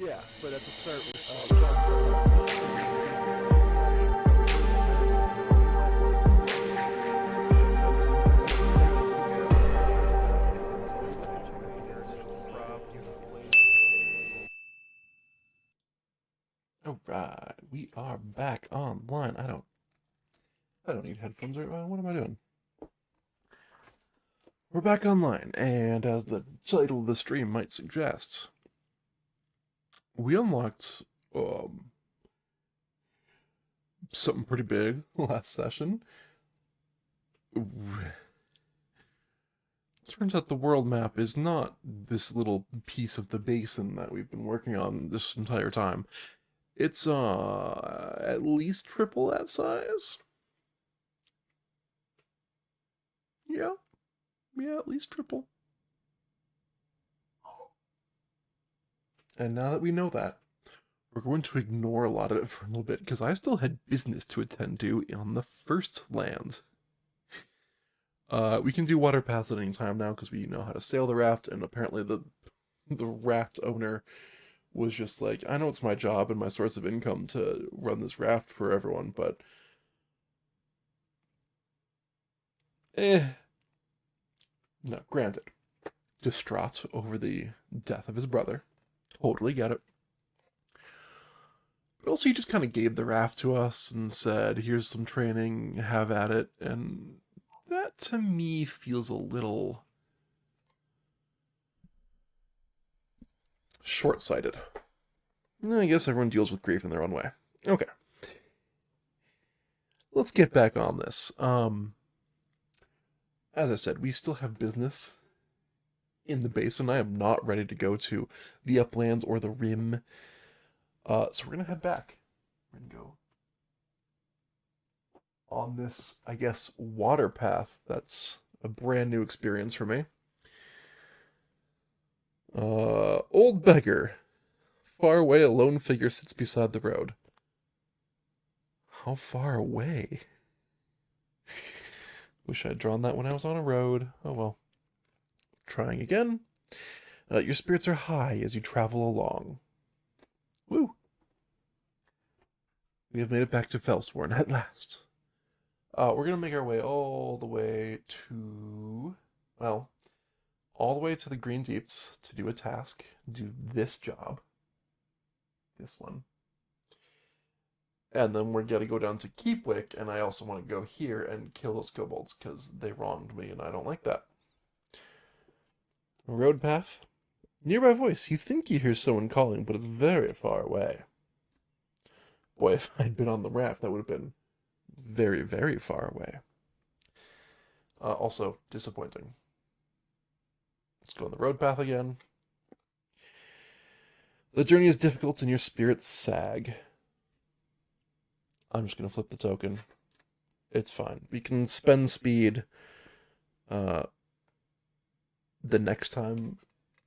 Yeah, but at the start with Alright, we are back online. I don't need headphones right now. What am I doing? We're back online, and as the title of the stream might suggest, we unlocked um something pretty big last session. Turns out the world map is not this little piece of the basin that we've been working on this entire time. It's at least triple that size. Yeah, yeah, at least triple. And now that we know that, we're going to ignore a lot of it for a little bit because I still had business to attend to on the first land. We can do water paths at any time now because we know how to sail the raft, and apparently the raft owner was just like, I know it's my job and my source of income to run this raft for everyone, but eh. No, granted, distraught over the death of his brother. Totally get it. But also, he just kind of gave the raft to us and said, here's some training, have at it. And that to me feels a little short sighted. I guess everyone deals with grief in their own way. Okay. Let's get back on this. As I said, we still have business in the basin. I am not ready to go to the uplands or the rim. So we're gonna head back. We're gonna go on this, I guess, water path. That's a brand new experience for me. Old beggar. Far away, a lone figure sits beside the road. How far away? Wish I'd drawn that when I was on a road. Oh well. Trying again. Your spirits are high as you travel along. Woo! We have made it back to Felsworn at last. We're gonna make our way all the way to, well, all the way to the Green Deeps to do a task, do this job, this one, and then we're gonna go down to Keepwick, and I also want to go here and kill those kobolds because they wronged me, and I don't like that. Road path. Nearby voice. You think you hear someone calling, but it's very far away. Boy, if I'd been on the raft, that would have been very, very far away. Also, disappointing. Let's go on the road path again. The journey is difficult and your spirits sag. I'm just going to flip the token. It's fine. We can spend speed the next time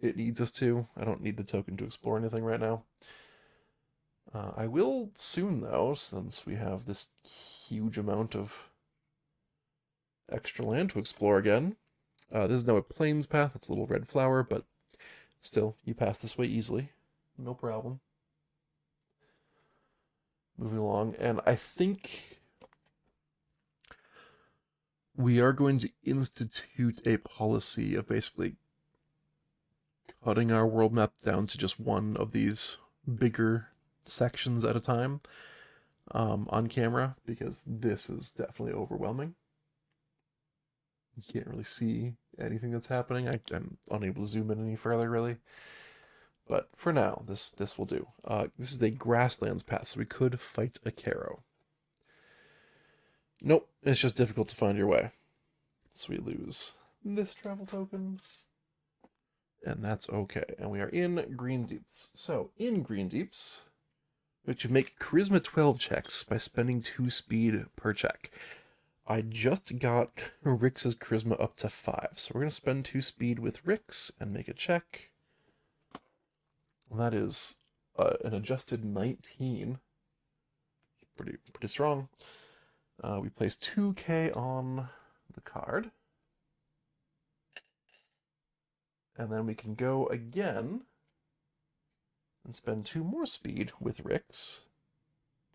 it needs us to. I don't need the token to explore anything right now. I will soon, though, since we have this huge amount of extra land to explore again. This is now a plains path. It's a little red flower, but still, you pass this way easily. No problem. Moving along, and I think we are going to institute a policy of basically cutting our world map down to just one of these bigger sections at a time on camera, because this is definitely overwhelming. You can't really see anything that's happening. I'm unable to zoom in any further, really. But for now, this will do. This is a grasslands path, so we could fight a Caro. Nope, it's just difficult to find your way. So we lose this travel token. And that's okay. And we are in Green Deeps. So, in Green Deeps, we have to make Charisma 12 checks by spending 2 speed per check. I just got Rix's Charisma up to 5. So we're going to spend 2 speed with Rix and make a check. And that is an adjusted 19. Pretty strong. We place 2k on the card. And then we can go again and spend 2 more speed with Rix,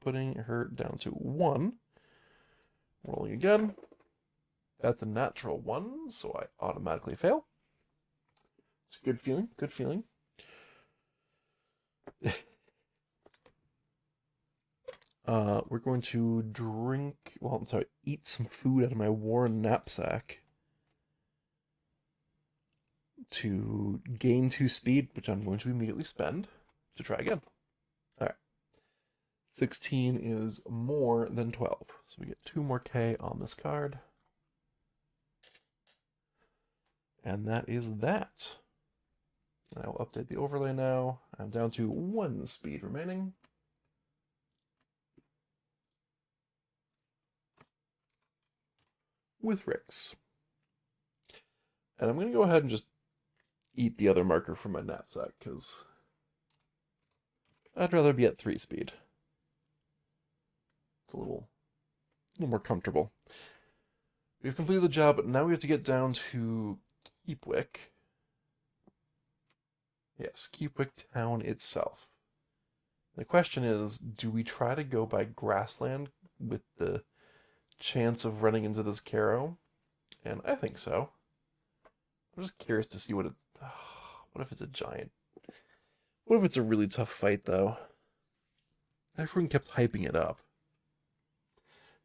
putting her down to 1. Rolling again. That's a natural 1, so I automatically fail. It's a good feeling, good feeling. We're going to eat some food out of my worn knapsack to gain 2 speed, which I'm going to immediately spend to try again. Alright. 16 is more than 12, so we get 2 more K on this card. And that is that. I will update the overlay now. I'm down to 1 speed remaining. With Rix. And I'm going to go ahead and just eat the other marker from my knapsack, because I'd rather be at 3 speed. It's a little more comfortable. We've completed the job, but now we have to get down to Keepwick. Yes, Keepwick town itself. The question is, do we try to go by grassland with the chance of running into this Caro? And I think so. I'm just curious to see what it's... what if it's a giant? What if it's a really tough fight, though? Everyone kept hyping it up.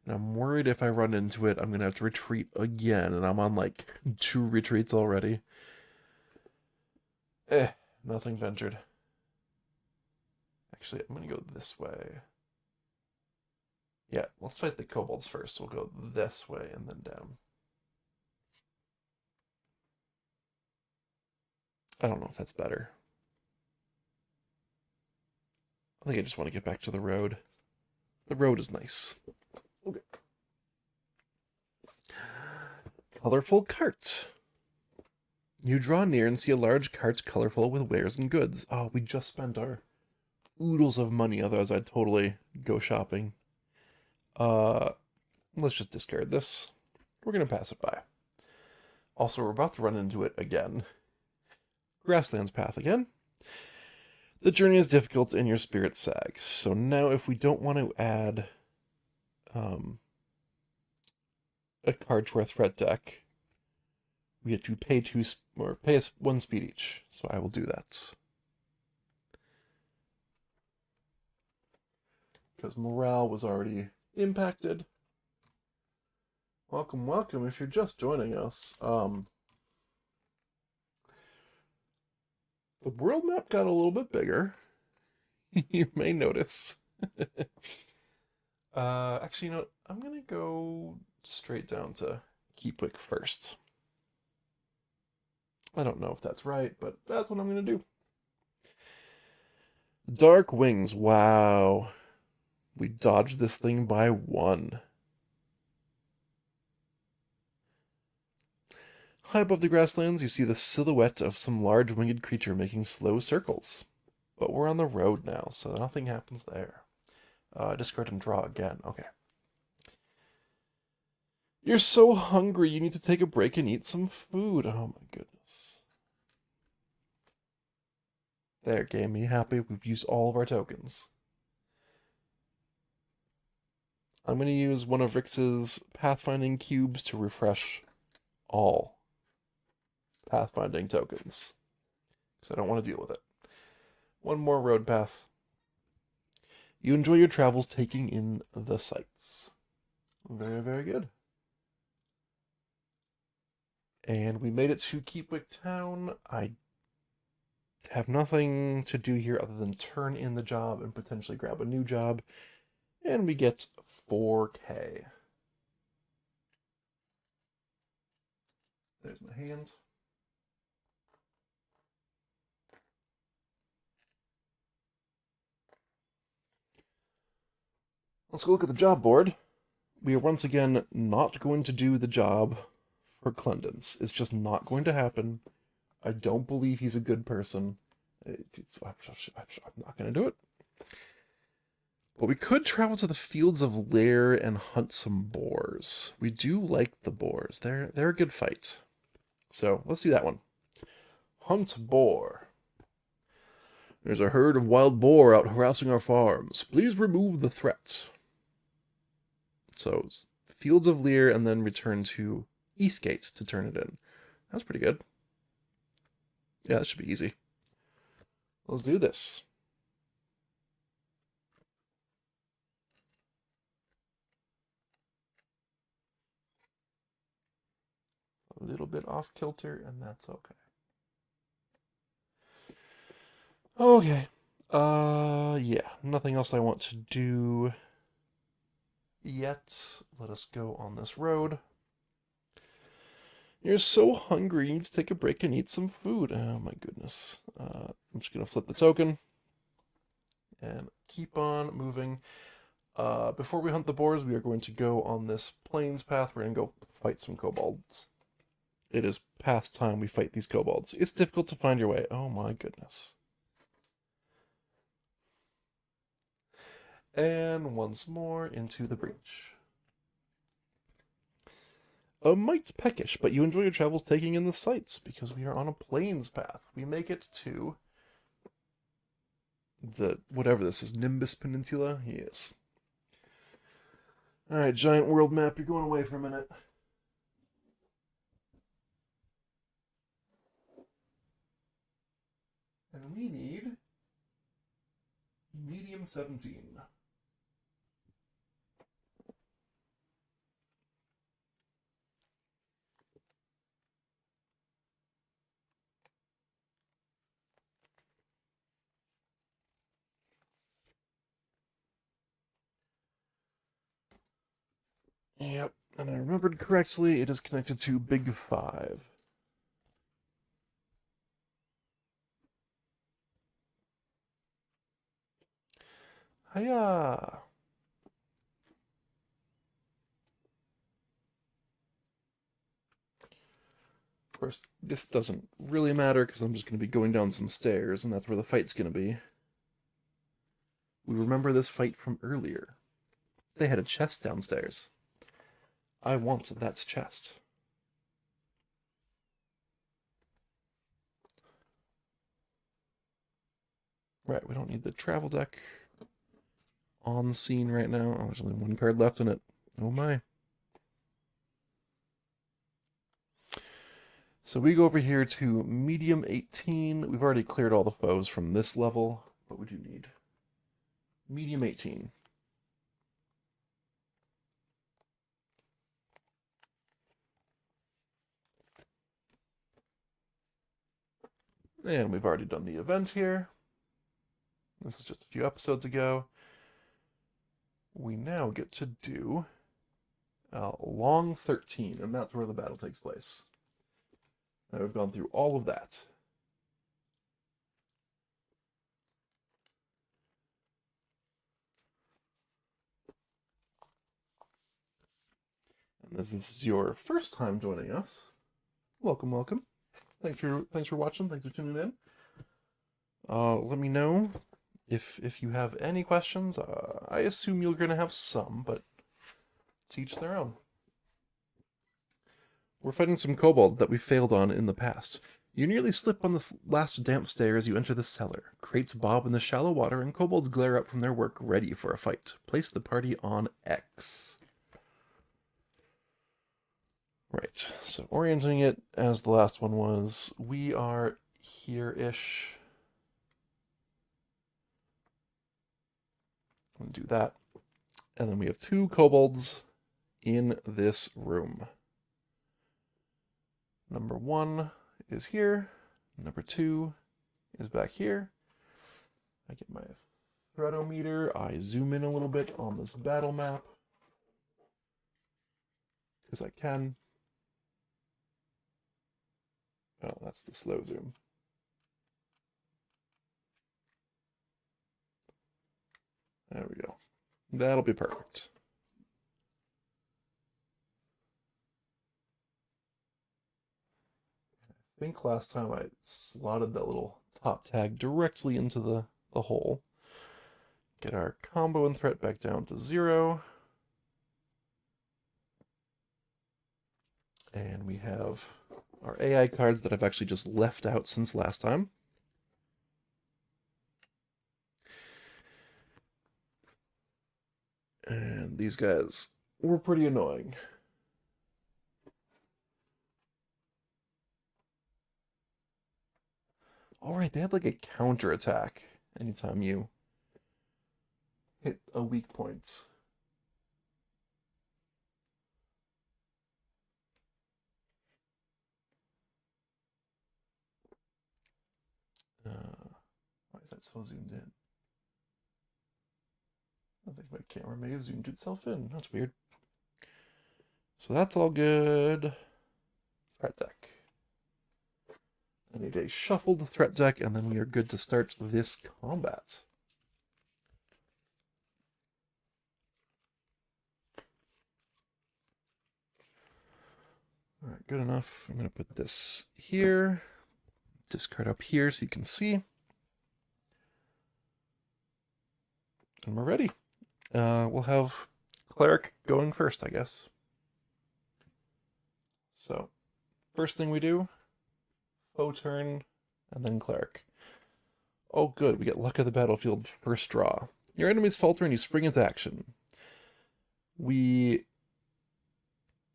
And I'm worried if I run into it, I'm going to have to retreat again, and I'm on, like, 2 retreats already. Nothing ventured. Actually, I'm going to go this way. Yeah, let's fight the kobolds first. We'll go this way and then down. I don't know if that's better. I think I just want to get back to the road. The road is nice. Okay. Colorful cart. You draw near and see a large cart colorful with wares and goods. Oh, we just spent our oodles of money, otherwise I'd totally go shopping. Let's just discard this. We're going to pass it by. Also, we're about to run into it again. Grasslands path again. The journey is difficult and your spirit sags. So now if we don't want to add a card to our threat deck, we get to pay us 1 speed each. So I will do that. Because morale was already impacted. Welcome, welcome if you're just joining us. The world map got a little bit bigger. You may notice. Actually, you know what? I'm going to go straight down to Keepwick first. I don't know if that's right, but that's what I'm going to do. Dark Wings. Wow. We dodged this thing by 1. High above the grasslands, you see the silhouette of some large winged creature making slow circles. But we're on the road now, so nothing happens there. Discard and draw again. Okay. You're so hungry, you need to take a break and eat some food. Oh my goodness. There, game me happy. We've used all of our tokens. I'm going to use one of Rix's pathfinding cubes to refresh all pathfinding tokens, because I don't want to deal with it. 1 more road path. You enjoy your travels taking in the sights. Very, very good. And we made it to Keepwick Town. I have nothing to do here other than turn in the job and potentially grab a new job. And we get 4K. There's my hand. Let's go look at the job board. We are once again not going to do the job for Clendens. It's just not going to happen. I don't believe he's a good person. I'm not going to do it. But we could travel to the fields of Lair and hunt some boars. We do like the boars. They're a good fight. So let's do that one. Hunt boar. There's a herd of wild boar out harassing our farms. Please remove the threats. So, Fields of Lear, and then return to Eastgate to turn it in. That's pretty good. Yeah, that should be easy. Let's do this. A little bit off kilter, and that's okay. Okay. Yeah, nothing else I want to do yet. Let us go on this road. You're so hungry, you need to take a break and eat some food. Oh my goodness. I'm just gonna flip the token and keep on moving. Before we hunt the boars, we are going to go on this plains path. We're gonna go fight some kobolds. It is past time we fight these kobolds. It's difficult to find your way. Oh my goodness. And once more into the breach. A mite peckish, but you enjoy your travels taking in the sights because we are on a plains path. We make it to the whatever this is, Nimbus Peninsula. Yes. All right, giant world map. You're going away for a minute. And we need medium 17. Yep, and I remembered correctly, it is connected to Big 5. Hiya! Of course, this doesn't really matter because I'm just going to be going down some stairs, and that's where the fight's going to be. We remember this fight from earlier. They had a chest downstairs. I want that chest. Right, we don't need the travel deck on scene right now. Oh, there's only one card left in it. Oh my. So we go over here to medium 18. We've already cleared all the foes from this level. What would you need? Medium 18. And we've already done the event here. This is just a few episodes ago. We now get to do Long 13, and that's where the battle takes place. Now we've gone through all of that. And this is your first time joining us. Welcome, welcome. Thanks for watching. Thanks for tuning in. Let me know if you have any questions. I assume you're gonna have some, but to each their own. We're fighting some kobolds that we failed on in the past. You nearly slip on the last damp stair as you enter the cellar. Crates bob in the shallow water, and kobolds glare up from their work, ready for a fight. Place the party on X. Right, so orienting it as the last one was, we are here-ish. I'm gonna do that. And then we have 2 kobolds in this room. Number 1 is here. Number 2 is back here. I get my threadometer. I zoom in a little bit on this battle map. Because I can. Oh, that's the slow zoom. There we go. That'll be perfect. I think last time I slotted that little top tag directly into the hole. Get our combo and threat back down to 0. And we have our AI cards that I've actually just left out since last time. these guys were pretty annoying. Alright, they had like a counter attack anytime you hit a weak point. Why is that so zoomed in? I think my camera may have zoomed itself in. That's weird. So that's all good. Threat deck. I need a shuffled threat deck, and then we are good to start this combat. All right, good enough. I'm going to put this here. Discard up here so you can see. And we're ready. We'll have Cleric going first, I guess. So, first thing we do, foe turn, and then Cleric. Oh good, we get Luck of the Battlefield first draw. Your enemies falter and you spring into action. We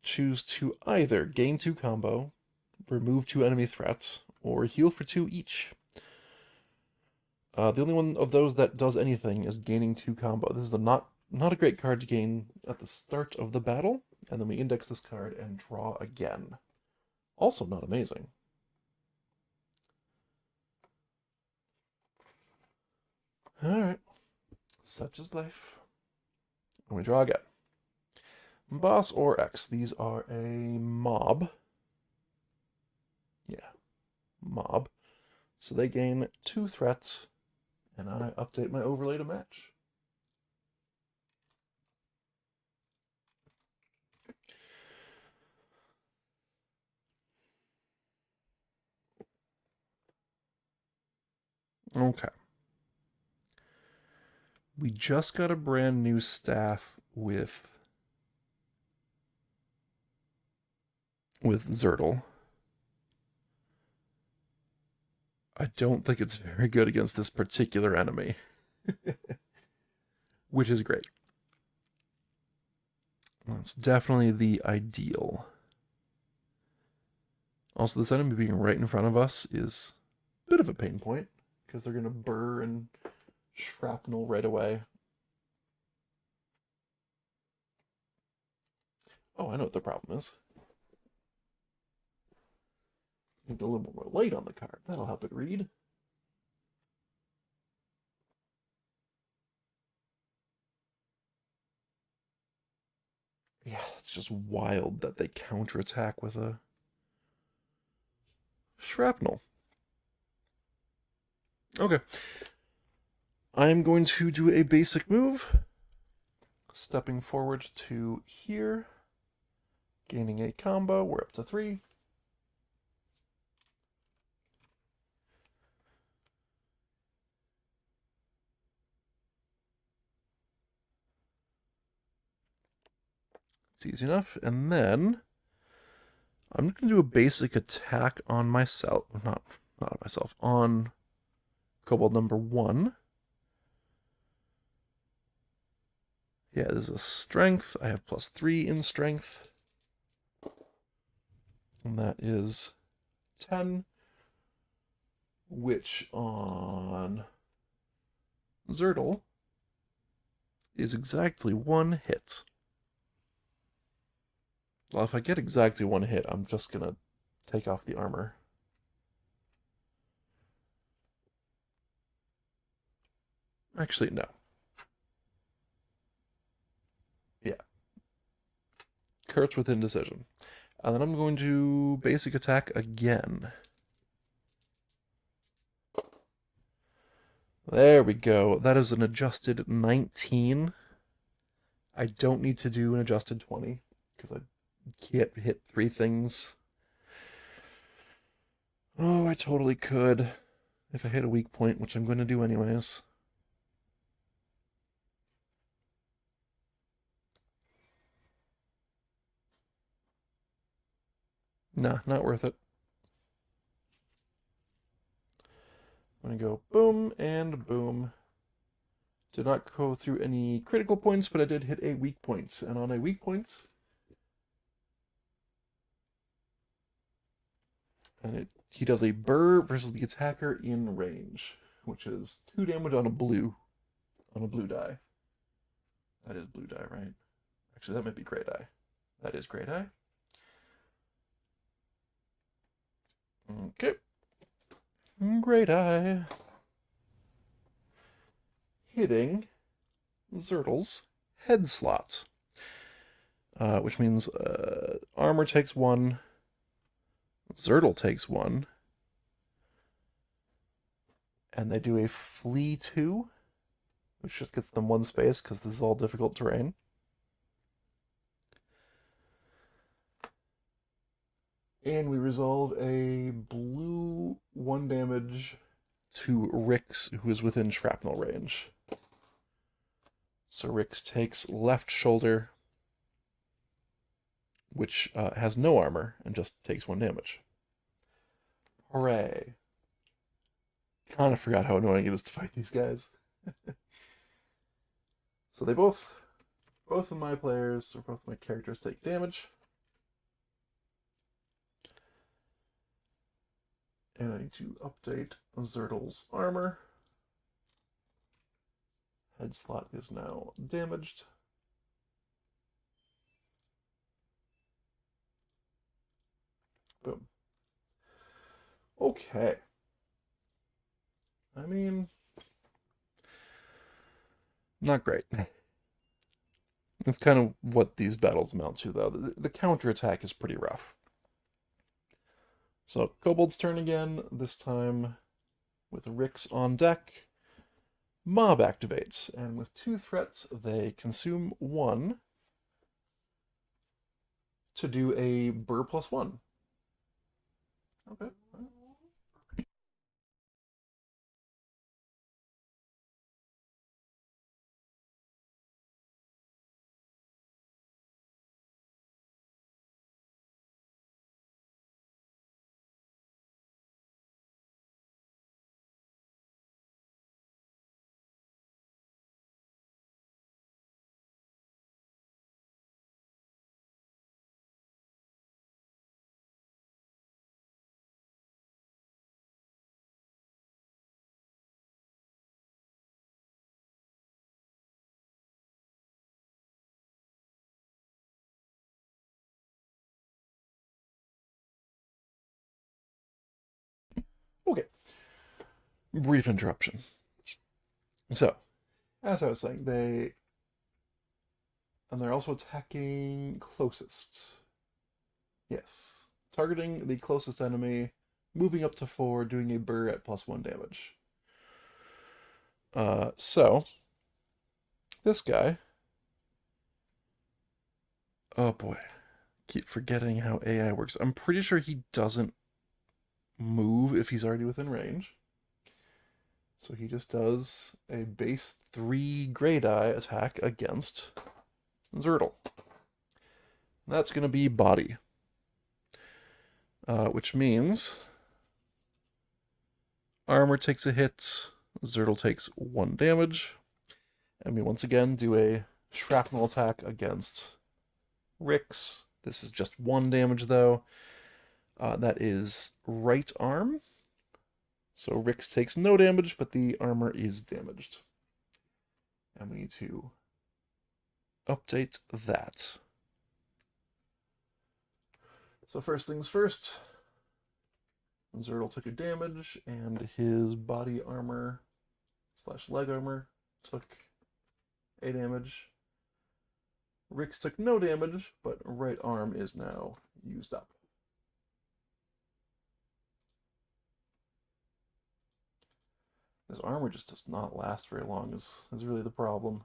choose to either gain 2 combo, remove 2 enemy threats, or heal for 2 each. The only one of those that does anything is gaining 2 combo. This is not a great card to gain at the start of the battle, and then we index this card and draw again. Also not amazing. Alright, such is life. And we draw again. Boss or X, these are a mob. Yeah, mob. So they gain 2 threats, and I update my overlay to match. Okay. We just got a brand new staff with Zertle. I don't think it's very good against this particular enemy. Which is great. That's definitely the ideal. Also, this enemy being right in front of us is a bit of a pain point, because they're going to burr and shrapnel right away. Oh, I know what the problem is. Need a little more light on the card. That'll help it read. Yeah, it's just wild that they counterattack with a shrapnel. Okay. I'm going to do a basic move. Stepping forward to here. Gaining a combo. We're up to 3. It's easy enough. And then I'm going to do a basic attack on myself. Not on myself. On Kobold number 1. Yeah, this is a strength. I have +3 in strength. And that is 10. Which on Zertle is exactly 1 hit. Well, if I get exactly 1 hit, I'm just gonna take off the armor. Actually, no. Yeah. Kurtz with indecision. And then I'm going to basic attack again. There we go. That is an adjusted 19. I don't need to do an adjusted 20, because I can't hit 3 things. Oh, I totally could if I hit a weak point, which I'm going to do anyways. Nah, not worth it. I'm going to go boom and boom. Did not go through any critical points, but I did hit a weak point. And on a weak point, he does a burr versus the attacker in range, which is 2 damage on a blue die. That is blue die, right? Actually, that might be gray die. That is gray die. Okay. Gray die. Hitting Zertle's head slot. Which means armor takes 1, Zertle takes 1, and they do a flee 2, which just gets them 1 space because this is all difficult terrain. And we resolve a blue 1 damage to Rix, who is within shrapnel range. So Rix takes left shoulder, which has no armor and just takes 1 damage. Hooray. Kind of forgot how annoying it is to fight these guys. So they both of my players, or both of my characters, take damage. And I need to update Zertle's armor. Head slot is now damaged. Boom. Okay. I mean, not great. That's kind of what these battles amount to, though. The counterattack is pretty rough. So, Kobold's turn again, this time with Rix on deck. Mob activates, and with 2 threats, they consume 1 to do a burr +1. Okay. Okay. Brief interruption. So, as I was saying, they're also attacking closest. Yes. Targeting the closest enemy, moving up to 4, doing a burr at +1 damage. So, this guy... Oh boy. Keep forgetting how AI works. I'm pretty sure he doesn't move if he's already within range. So he just does a base 3 gray die attack against Zertle. That's going to be body. Which means armor takes a hit, Zertle takes 1 damage, and we once again do a shrapnel attack against Rix. This is just 1 damage though. That is right arm. So Rix takes no damage, but the armor is damaged. And we need to update that. So first things first, Zertle took a damage, and his body armor / leg armor took a damage. Rix took no damage, but right arm is now used up. This armor just does not last very long, is really the problem.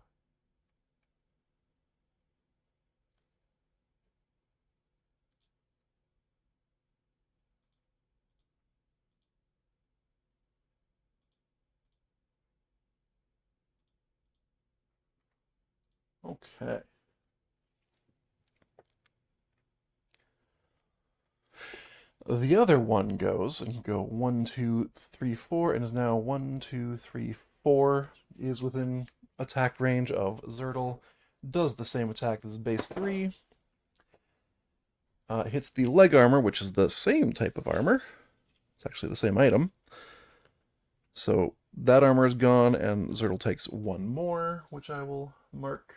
Okay. The other one goes and can go 1, 2, 3, 4, and is now 1, 2, 3, 4 is within attack range of Zertal. Does the same attack as base 3. Hits the leg armor, which is the same type of armor. It's actually the same item. So that armor is gone, and Zertal takes 1 more, which I will mark.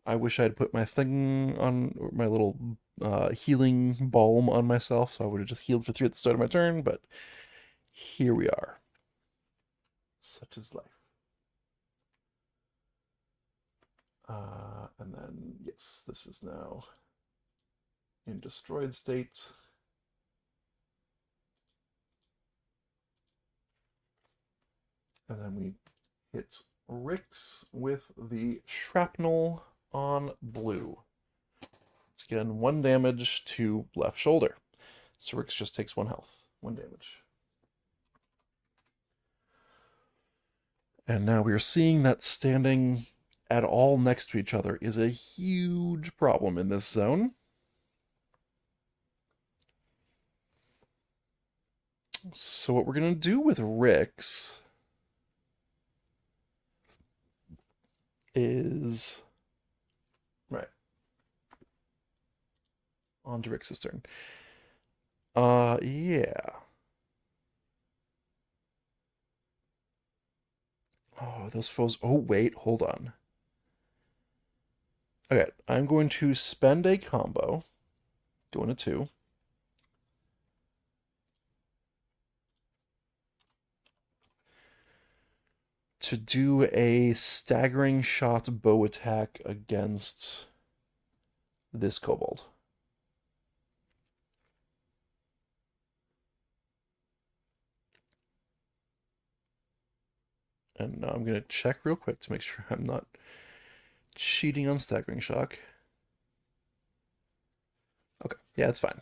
I wish I'd put my thing on, my little healing balm on myself, so I would have just healed for 3 at the start of my turn, but here we are. Such is life. And then, yes, this is now in destroyed state. And then we hit Rix with the shrapnel on blue. It's again 1 damage to left shoulder. So Rix just takes 1 health, 1 damage. And now we are seeing that standing at all next to each other is a huge problem in this zone. So what we're going to do with Rix is... Right. On to Rix's turn. Yeah. Oh, those foes... Oh, wait, hold on. Okay, I'm going to spend a combo. Going to 2. To do a staggering shot bow attack against this kobold. And now I'm going to check real quick to make sure I'm not cheating on staggering shock. Okay, yeah, it's fine.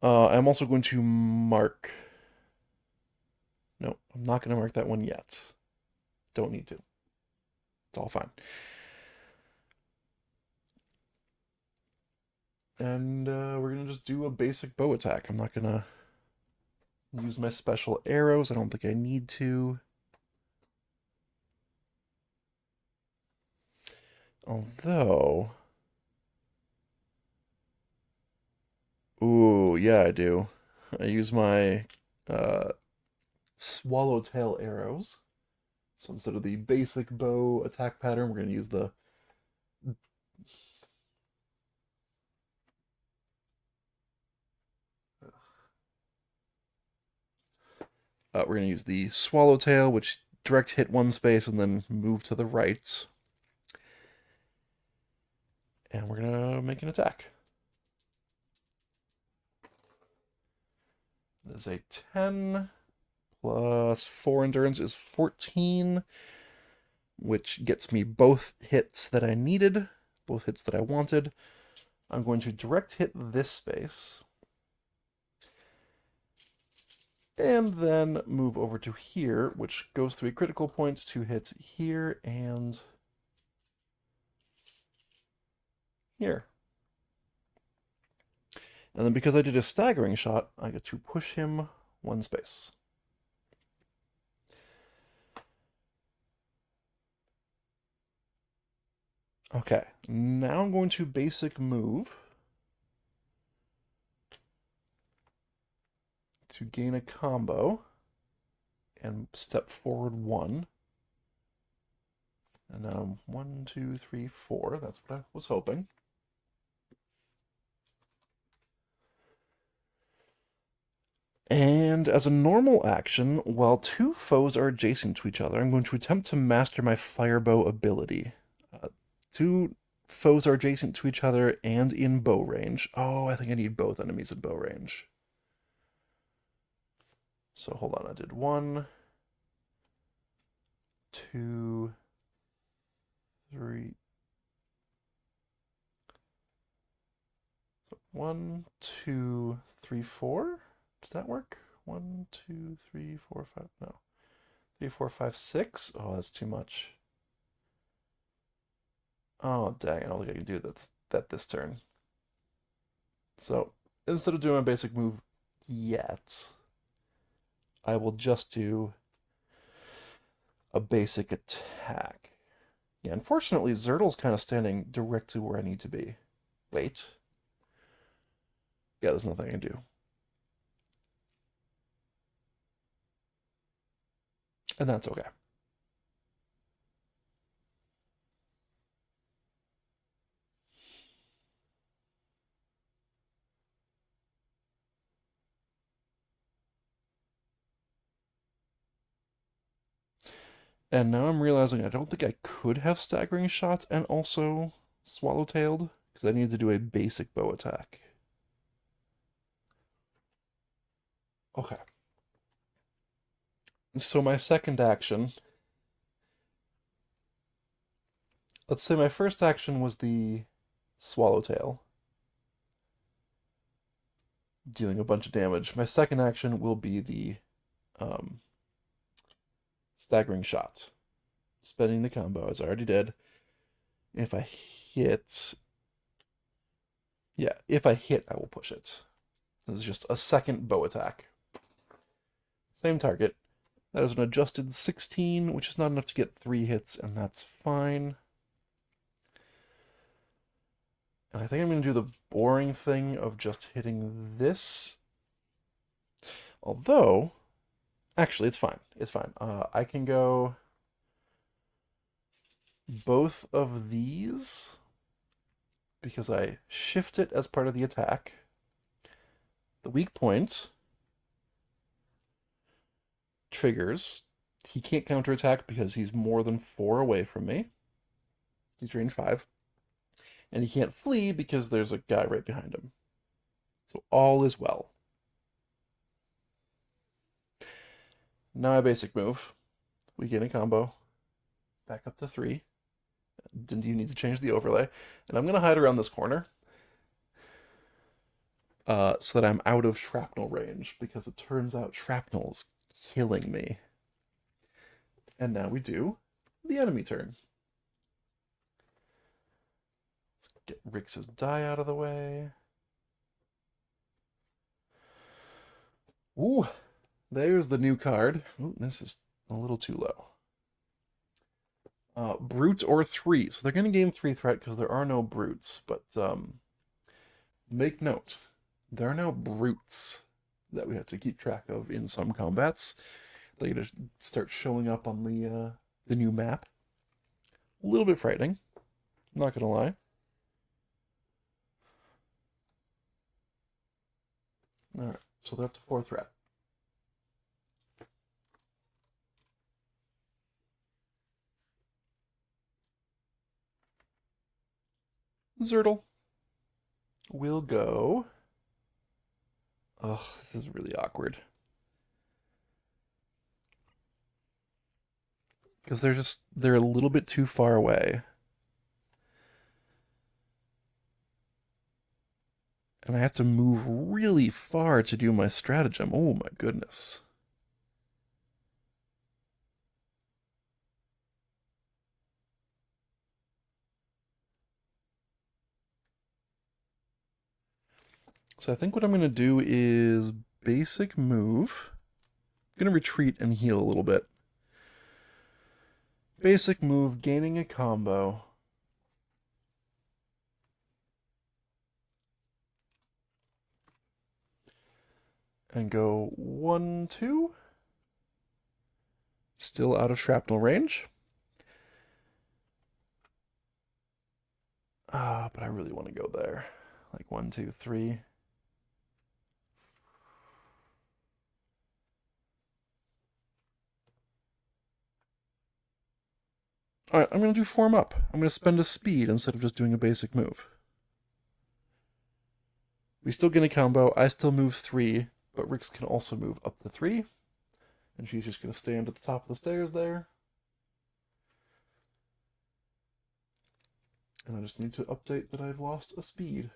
I'm also going to mark... No, I'm not going to mark that one yet. Don't need to. It's all fine. And we're going to just do a basic bow attack. I'm not going to use my special arrows. I don't think I need to. Although... Ooh, yeah, I do. I use my swallowtail arrows. So instead of the basic bow attack pattern, we're going to use the... we're going to use the swallowtail, which direct hit 1 space and then move to the right. And we're going to make an attack. That is a 10 plus 4 endurance is 14, which gets me both hits that I needed, both hits that I wanted. I'm going to direct hit this space. And then move over to here, which goes 3 critical points to hit here and here. And then because I did a staggering shot, I get to push him 1 space. Okay, now I'm going to basic move to gain a combo and step forward 1. And now 1, 2, 3, 4. That's what I was hoping. And as a normal action, while 2 foes are adjacent to each other, I'm going to attempt to master my firebow ability. 2 foes are adjacent to each other and in bow range. Oh, I think I need both enemies at bow range. So hold on, I did 1, 2, 3. 1, 2, 3, 4. Does that work? 1, 2, 3, 4, 5. No. 3, 4, 5, 6. Oh, that's too much. Oh, dang. I don't think I can do that this turn. So, instead of doing my basic move yet, I will just do a basic attack. Yeah, unfortunately, Zertle's kind of standing directly where I need to be. Wait. Yeah, there's nothing I can do. And that's okay. And now I'm realizing I don't think I could have staggering shots and also swallowtailed, because I need to do a basic bow attack. Okay. So my second action, let's say my first action was the swallowtail, dealing a bunch of damage. My second action will be the um, staggering shot, spending the combo as I already did. If I hit, yeah, if I hit, I will push it. This is just a second bow attack. Same target. That is an adjusted 16, which is not enough to get 3 hits, and that's fine. And I think I'm going to do the boring thing of just hitting this. Although, actually, it's fine. It's fine. I can go both of these because I shift it as part of the attack. The weak point triggers. He can't counterattack because he's more than 4 away from me. He's range 5. And he can't flee because there's a guy right behind him. So all is well. Now my basic move. We gain a combo. Back up to 3. Didn't you need to change the overlay? And I'm going to hide around this corner. So that I'm out of shrapnel range, because it turns out shrapnel is killing me. And now we do the enemy turn. Let's get Rix's die out of the way. Ooh, there's the new card. Ooh, this is a little too low. Brute or 3. So they're going to gain 3 threat because there are no brutes. But make note, there are no brutes that we have to keep track of in some combats. They're going to start showing up on the new map. A little bit frightening, not going to lie. Alright, so they're up to 4 threat. Zertle will go. Ugh, this is really awkward. Because they're a little bit too far away. And I have to move really far to do my stratagem. Oh my goodness. So I think what I'm going to do is basic move. I'm going to retreat and heal a little bit. Basic move, gaining a combo. And go 1, 2. Still out of shrapnel range. But I really want to go there. Like 1, 2, 3. Alright, I'm going to do form up. I'm going to spend a speed instead of just doing a basic move. We still get a combo. I still move 3, but Rix can also move up to 3. And she's just going to stand at the top of the stairs there. And I just need to update that I've lost a speed.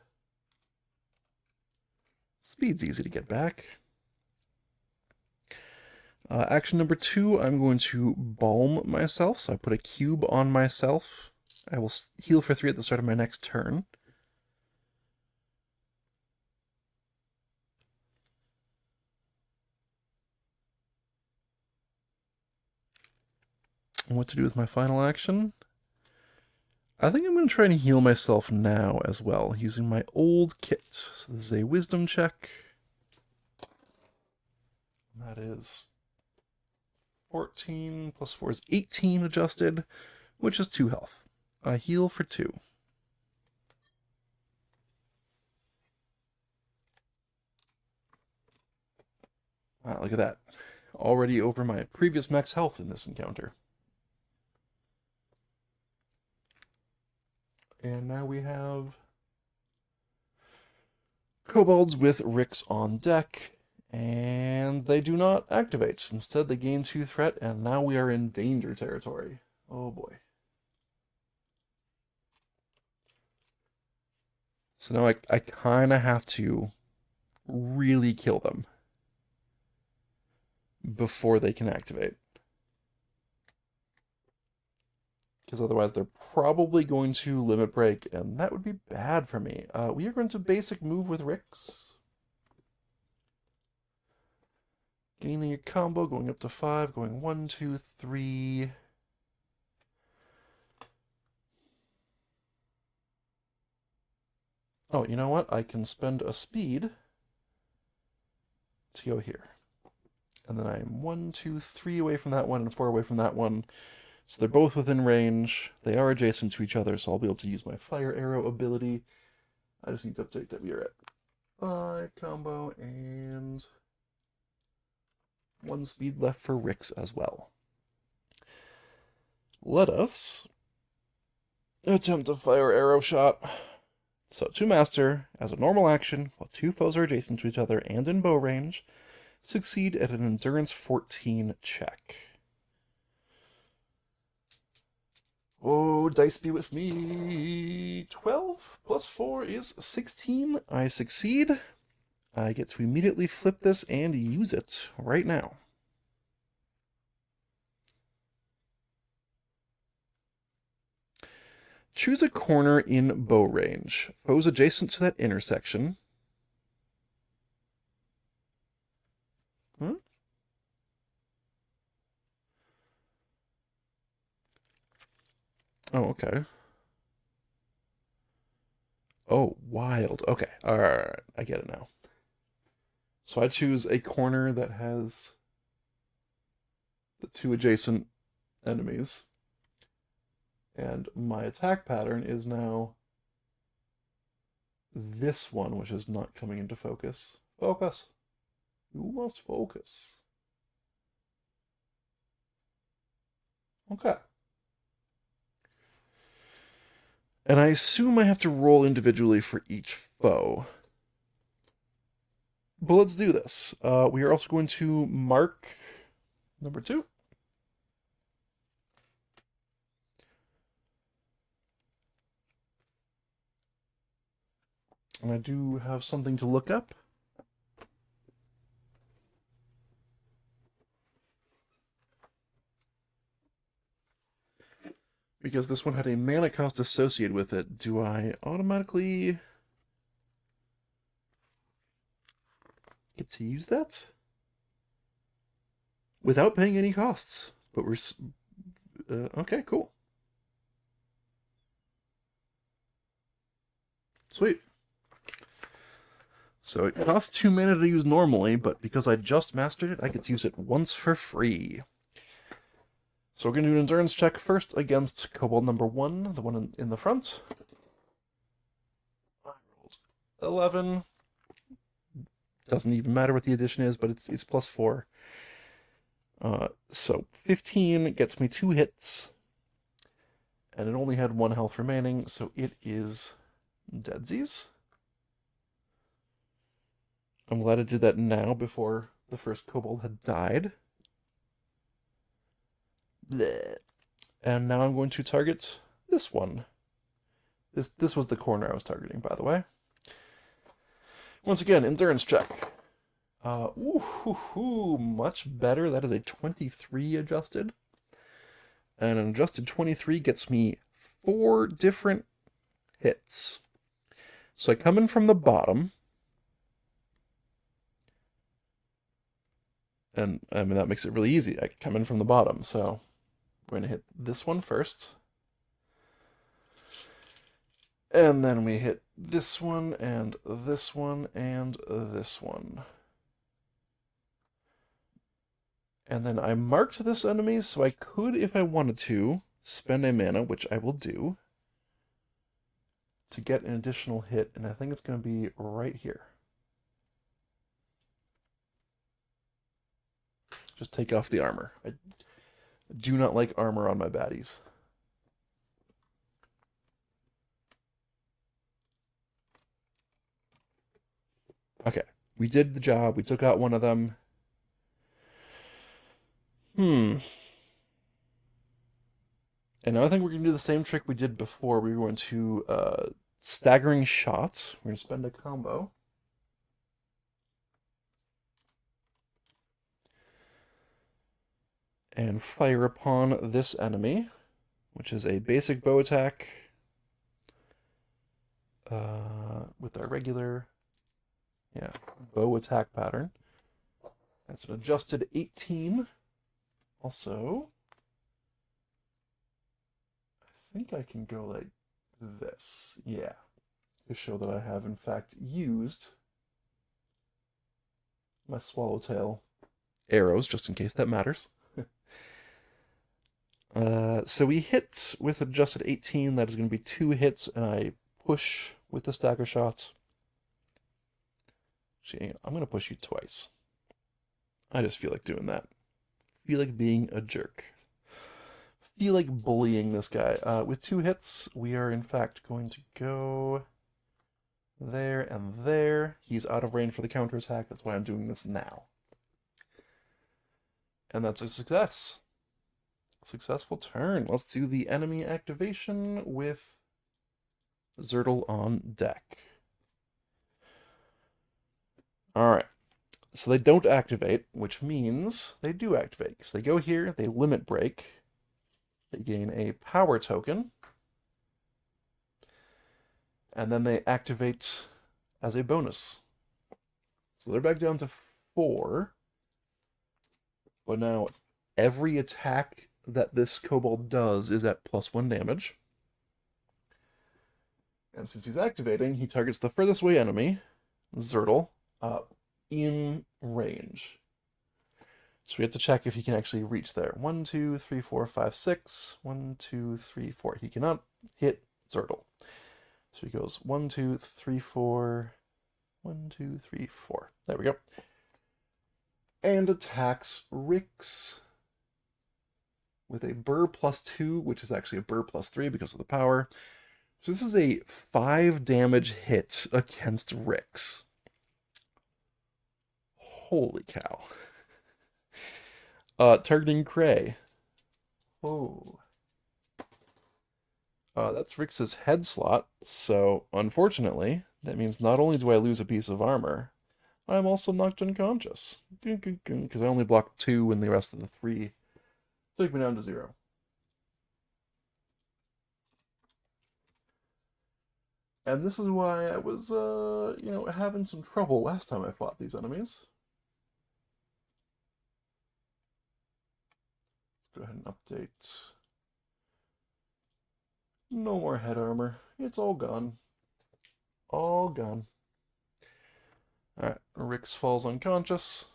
Speed's easy to get back. Action number 2, I'm going to balm myself. So I put a cube on myself. I will heal for 3 at the start of my next turn. And what to do with my final action? I think I'm going to try and heal myself now as well, using my old kit. So this is a wisdom check. That is 14 plus 4 is 18 adjusted, which is 2 health. I heal for 2. Wow, look at that. Already over my previous max health in this encounter. And now we have kobolds with Ricks on deck, and they do not activate. Instead, they gain 2 threat, and now we are in danger territory. Oh boy. So now I kind of have to really kill them before they can activate. Because otherwise they're probably going to limit break, and that would be bad for me. We are going to basic move with Ricks. Gaining a combo, going up to 5, going 1, 2, 3. Oh, you know what? I can spend a speed to go here. And then I'm 1, 2, 3 away from that one, and 4 away from that one. So they're both within range. They are adjacent to each other, so I'll be able to use my fire arrow ability. I just need to update that we are at 5 combo and 1 speed left for Ricks as well. Let us attempt a fire arrow shot. So to master, as a normal action, while 2 foes are adjacent to each other and in bow range, succeed at an endurance 14 check. Oh, dice be with me. 12 plus 4 is 16. I succeed. I get to immediately flip this and use it right now. Choose a corner in bow range. Foes adjacent to that intersection. Huh? Oh, okay. Oh, wild. Okay, alright, I get it now. So I choose a corner that has the 2 adjacent enemies. And my attack pattern is now this one, which is not coming into focus. Focus! You must focus. Okay. And I assume I have to roll individually for each foe. But let's do this. We are also going to mark number 2. And I do have something to look up. Because this one had a mana cost associated with it, do I automatically get to use that? Without paying any costs. But we're... okay, cool. Sweet. So it costs 2 mana to use normally, but because I just mastered it, I get to use it once for free. So we're going to do an endurance check first against kobold number 1, the one in the front. I rolled 11. Doesn't even matter what the addition is, but it's plus 4. So 15 gets me 2 hits. And it only had 1 health remaining, so it is deadsies. I'm glad I did that now before the first kobold had died. Blech. And now I'm going to target this one. This was the corner I was targeting, by the way. Once again, endurance check. Much better. That is a 23 adjusted. And an adjusted 23 gets me 4 different hits. So I come in from the bottom. And I mean, that makes it really easy. I come in from the bottom, so We're going to hit this one first. And then we hit this one, and this one, and this one. And then I marked this enemy, so I could, if I wanted to, spend a mana, which I will do, to get an additional hit, and I think it's going to be right here. Just take off the armor. I do not like armor on my baddies. Okay, we did the job. We took out one of them. And now I think we're going to do the same trick we did before. We're going to staggering shots. We're going to spend a combo. And fire upon this enemy, which is a basic bow attack with our regular bow attack pattern. That's an adjusted 18. Also, I think I can go like this. Yeah. To show that I have, in fact, used my swallowtail arrows, just in case that matters. So we hit with adjusted 18. That is going to be 2 hits, and I push with the stagger shot. Actually, I'm going to push you twice. I just feel like doing that. Feel like being a jerk. Feel like bullying this guy. With 2 hits, we are in fact going to go there and there. He's out of range for the counterattack. That's why I'm doing this now. And that's a success. Successful turn. Let's do the enemy activation with Zertle on deck. Alright. So they don't activate, which means they do activate. Because they go here, they limit break. They gain a power token. And then they activate as a bonus. So they're back down to 4. But now every attack that this kobold does is at +1 damage. And since he's activating, he targets the furthest away enemy, Zertle, in range. So we have to check if he can actually reach there. 1, 2, 3, 4, 5, 6. 1, 2, 3, 4. He cannot hit Zertle. So he goes 1, 2, 3, 4. 1, 2, 3, 4. There we go. And attacks Rix with a burr +2, which is actually a burr +3 because of the power. So this is a 5 damage hit against Rix. Holy cow. Targeting Cray. Oh. That's Rix's head slot, so unfortunately, that means not only do I lose a piece of armor, I'm also knocked unconscious. Because I only blocked 2 and the rest of the 3 took me down to 0. And this is why I was, having some trouble last time I fought these enemies. Go ahead and update. No more head armor. It's all gone. All gone. Alright, Rix falls unconscious.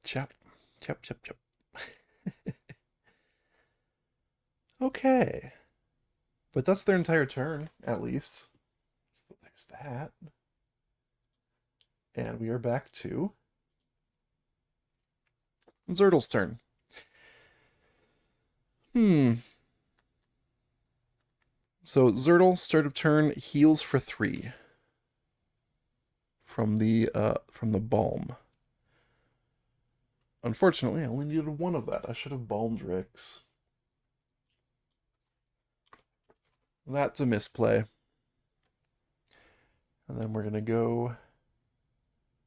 Chop. Chop, chop, chop. Okay. But that's their entire turn, at least. So there's that. And we are back to Zertle's turn. So Zertle, start of turn, heals for 3 from the balm. Unfortunately, I only needed 1 of that. I should have balmed Rix. That's a misplay. And then we're gonna go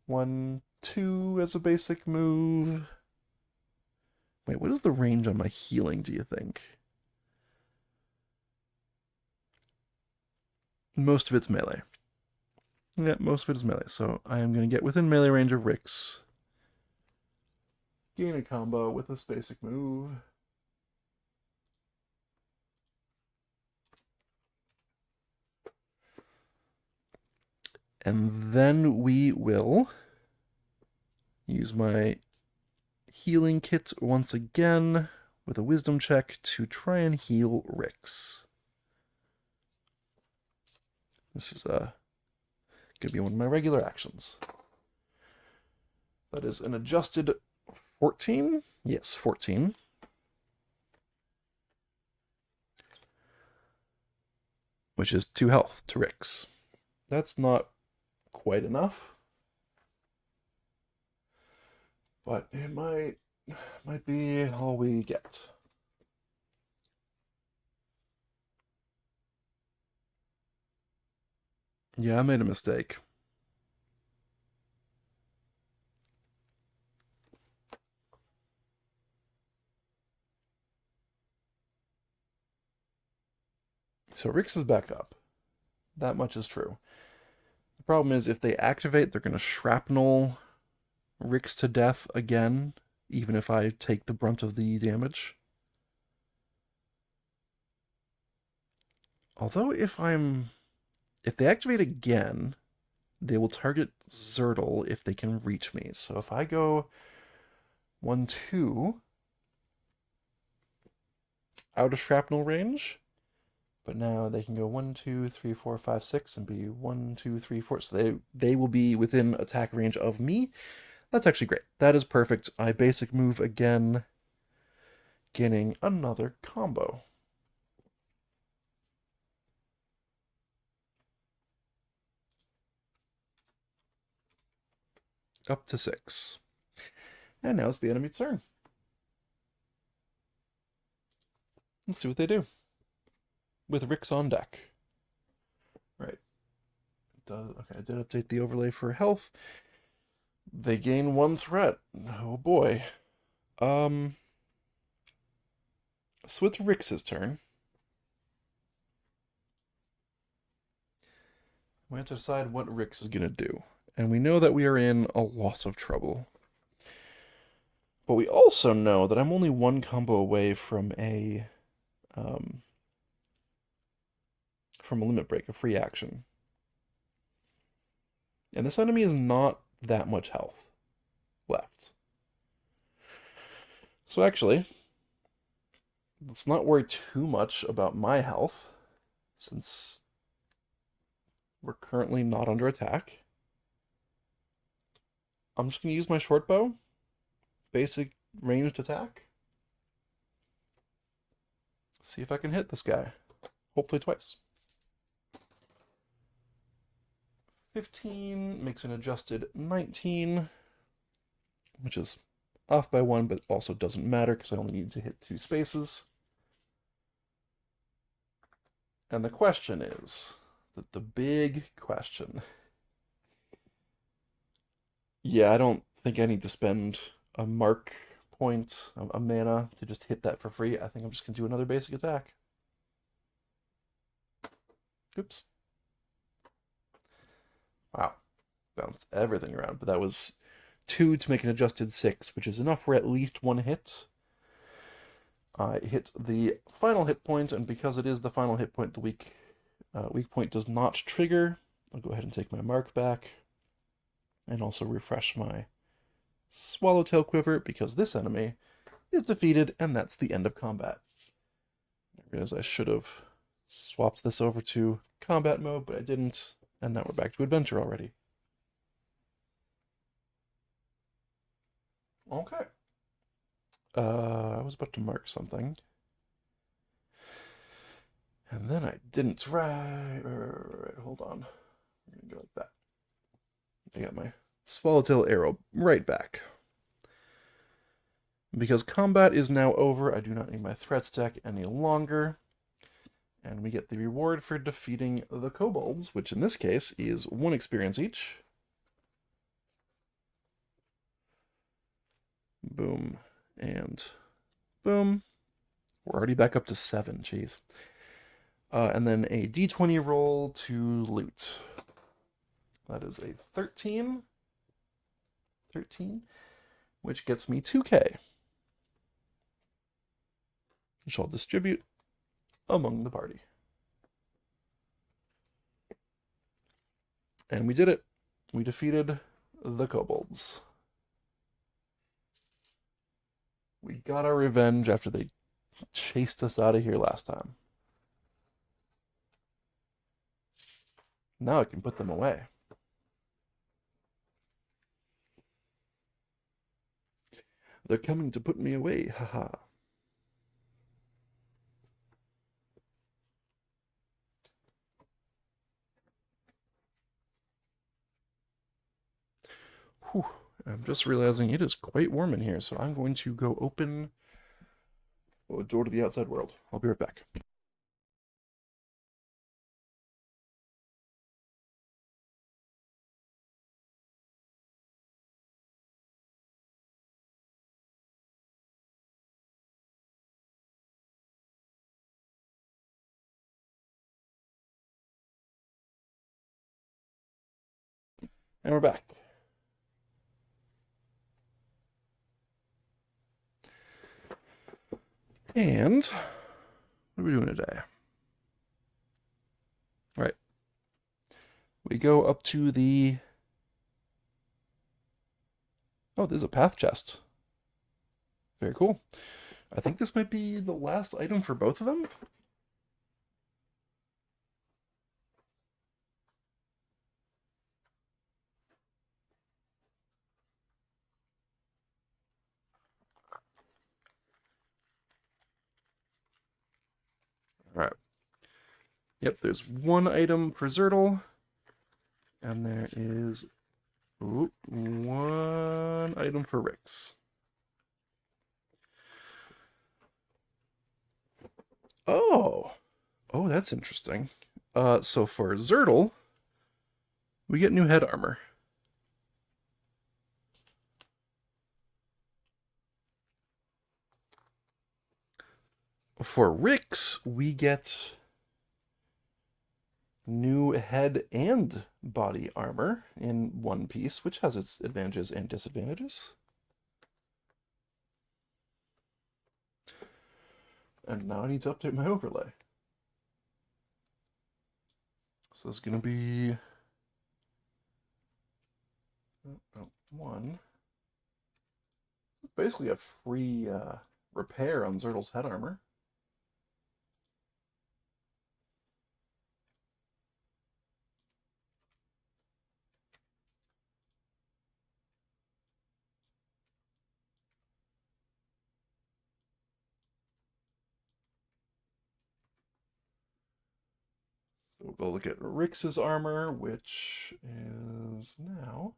1, 2 as a basic move. Wait, what is the range on my healing, do you think? Most of it's melee. Yeah, most of it is melee. So I am going to get within melee range of Rix. Gain a combo with this basic move. And then we will use my healing kit once again with a wisdom check to try and heal Rix. This is going to be one of my regular actions. That is an adjusted 14? Yes, 14. Which is 2 health to Rix. That's not quite enough. But it might be all we get. Yeah, I made a mistake. So Rix is back up. That much is true. The problem is if they activate, they're going to shrapnel Rix to death again, even if I take the brunt of the damage. Although if they activate again, they will target Zertle if they can reach me. So if I go 1-2 out of shrapnel range, but now they can go 1, 2, 3, 4, 5, 6 and be 1, 2, 3, 4. So they will be within attack range of me. That's actually great. That is perfect. I basic move again, getting another combo. Up to 6. And now it's the enemy's turn. Let's see what they do. With Rix on deck. Right. Okay, I did update the overlay for health. They gain 1 threat. Oh boy. So it's Rix's turn. We have to decide what Rix is going to do. And we know that we are in a lot of trouble. But we also know that I'm only 1 combo away from a limit break, a free action. And this enemy is not that much health left. So actually, let's not worry too much about my health, since we're currently not under attack. I'm just going to use my short bow, basic ranged attack. See if I can hit this guy. Hopefully twice. 15 makes an adjusted 19, which is off by 1, but also doesn't matter because I only need to hit 2 spaces. And the question is, the big question. Yeah, I don't think I need to spend a mark point, a mana, to just hit that for free. I think I'm just going to do another basic attack. Oops. Wow. Bounced everything around, but that was 2 to make an adjusted 6, which is enough for at least 1 hit. I hit the final hit point, and because it is the final hit point, the weak point does not trigger. I'll go ahead and take my mark back, and also refresh my Swallowtail Quiver, because this enemy is defeated, and that's the end of combat. I realize I should have swapped this over to combat mode, but I didn't, and now we're back to adventure already. Okay. I was about to mark something. And then I didn't. Right, hold on. I'm gonna go like that. I got my Swallowtail arrow right back. Because combat is now over, I do not need my threats deck any longer. And we get the reward for defeating the kobolds, which in this case is 1 experience each. Boom. And boom. We're already back up to 7, jeez. And then a d20 roll to loot. That is a 13. 13, which gets me 2k, which I'll distribute among the party. And we did it. We defeated the kobolds. We got our revenge after they chased us out of here last time. Now I can put them away. They're coming to put me away, haha. Whew. I'm just realizing it is quite warm in here, so I'm going to go open a door to the outside world. I'll be right back. And we're back. And what are we doing today? Right. We go up to the... Oh, there's a path chest. Very cool. I think this might be the last item for both of them. All right. Yep, there's one item for Zertle. And there is one item for Rix. Oh, that's interesting. So for Zertle, we get new head armor. For Rix, we get new head and body armor in one piece, which has its advantages and disadvantages. And now I need to update my overlay. So this is going to be one. Basically a free repair on Zertle's head armor. So we'll go look at Rix's armor, which is now...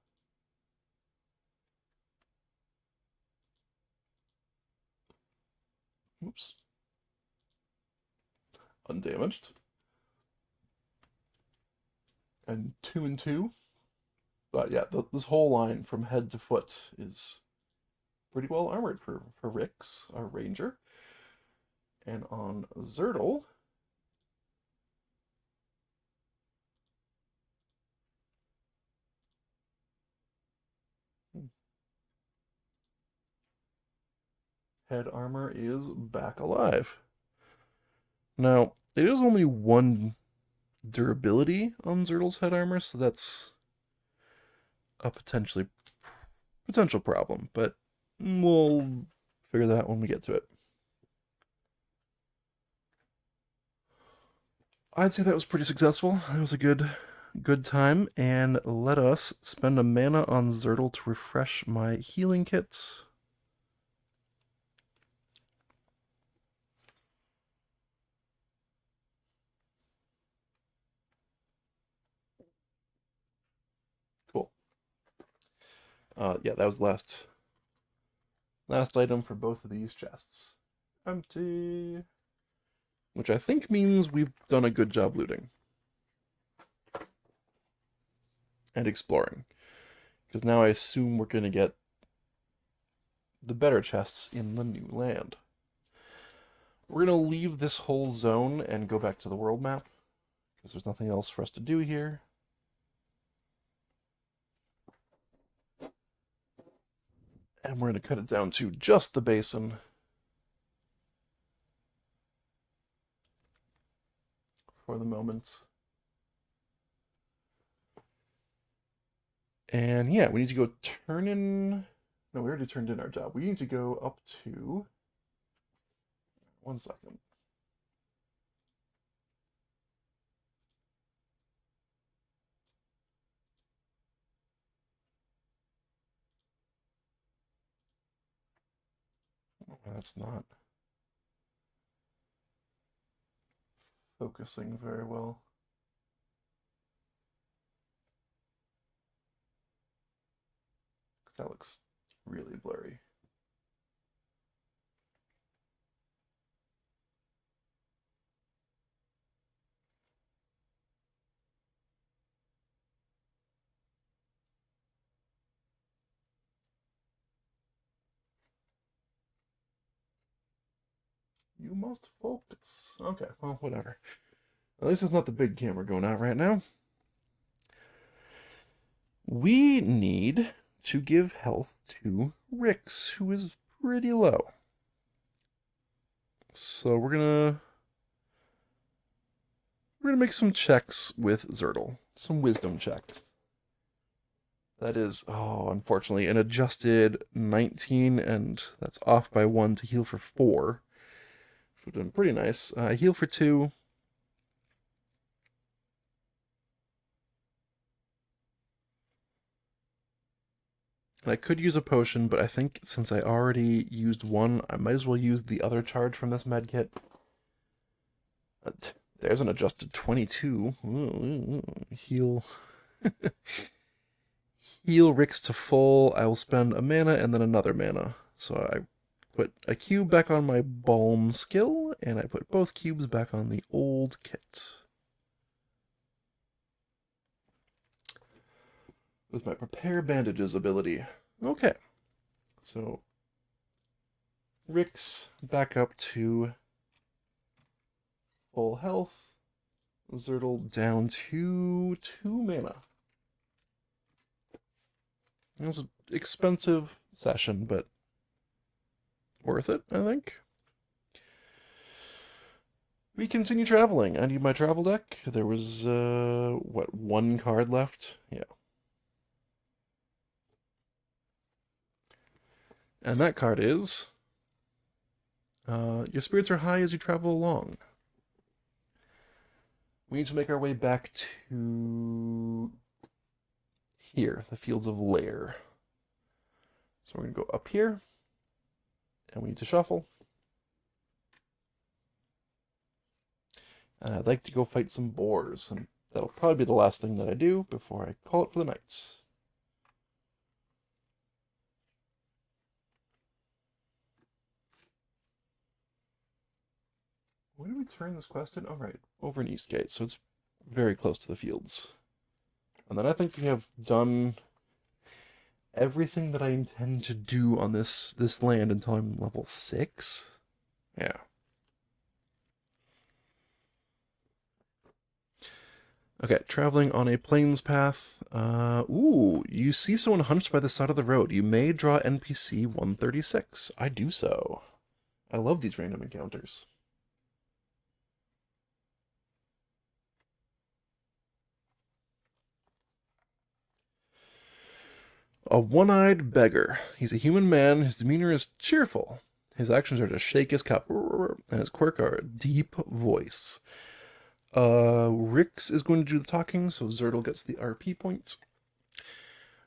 Oops. Undamaged. And 2 and 2. But yeah, this whole line from head to foot is pretty well armored for Rix, our ranger. And on Zertle, head armor is back alive. Now, it is only one durability on Zertle's head armor, so that's a potential problem, but we'll figure that out when we get to it. I'd say that was pretty successful. It was a good time, and let us spend a mana on Zertle to refresh my healing kit. Cool. Yeah, that was the last item for both of these chests. Empty. Which I think means we've done a good job looting. And exploring. Because now I assume we're going to get the better chests in the new land. We're going to leave this whole zone and go back to the world map. Because there's nothing else for us to do here. And we're going to cut it down to just the basin. For the moment. And yeah, we need to go turn in... No, we already turned in our job. We need to go up to... 1 second. Oh, that's not focusing very well. That looks really blurry. You must focus. Okay, well, whatever. At least it's not the big camera going out right now. We need to give health to Rix, who is pretty low. So we're gonna make some checks with Zertle. Some wisdom checks. That is, oh, unfortunately, an adjusted 19, and that's off by 1 to heal for 4. Which would have been pretty nice. Heal for 2. And I could use a potion, but I think since I already used one, I might as well use the other charge from this medkit. There's an adjusted 22. Heal. Heal Rix to full. I will spend a mana and then another mana. So I put a cube back on my Balm skill, and I put both cubes back on the old kit. With my Prepare Bandages ability. Okay. So Rix back up to full health. Zertle down to 2 mana. It was an expensive session, but worth it, I think. We continue traveling. I need my travel deck. There was, what, 1 card left? Yeah. And that card is... your spirits are high as you travel along. We need to make our way back to... here, the Fields of Lair. So we're going to go up here. And we need to shuffle. And I'd like to go fight some boars. And that'll probably be the last thing that I do before I call it for the night. Where do we turn this quest in? Oh, right. Over in Eastgate. So it's very close to the fields. And then I think we have done everything that I intend to do on this land until I'm level 6. Yeah. Okay, traveling on a plains path. Ooh, you see someone hunched by the side of the road. You may draw NPC 136. I do so. I love these random encounters. A one-eyed beggar. He's a human man. His demeanor is cheerful. His actions are to shake his cup, and his quirk are a deep voice. Rix is going to do the talking, so Zertle gets the RP points.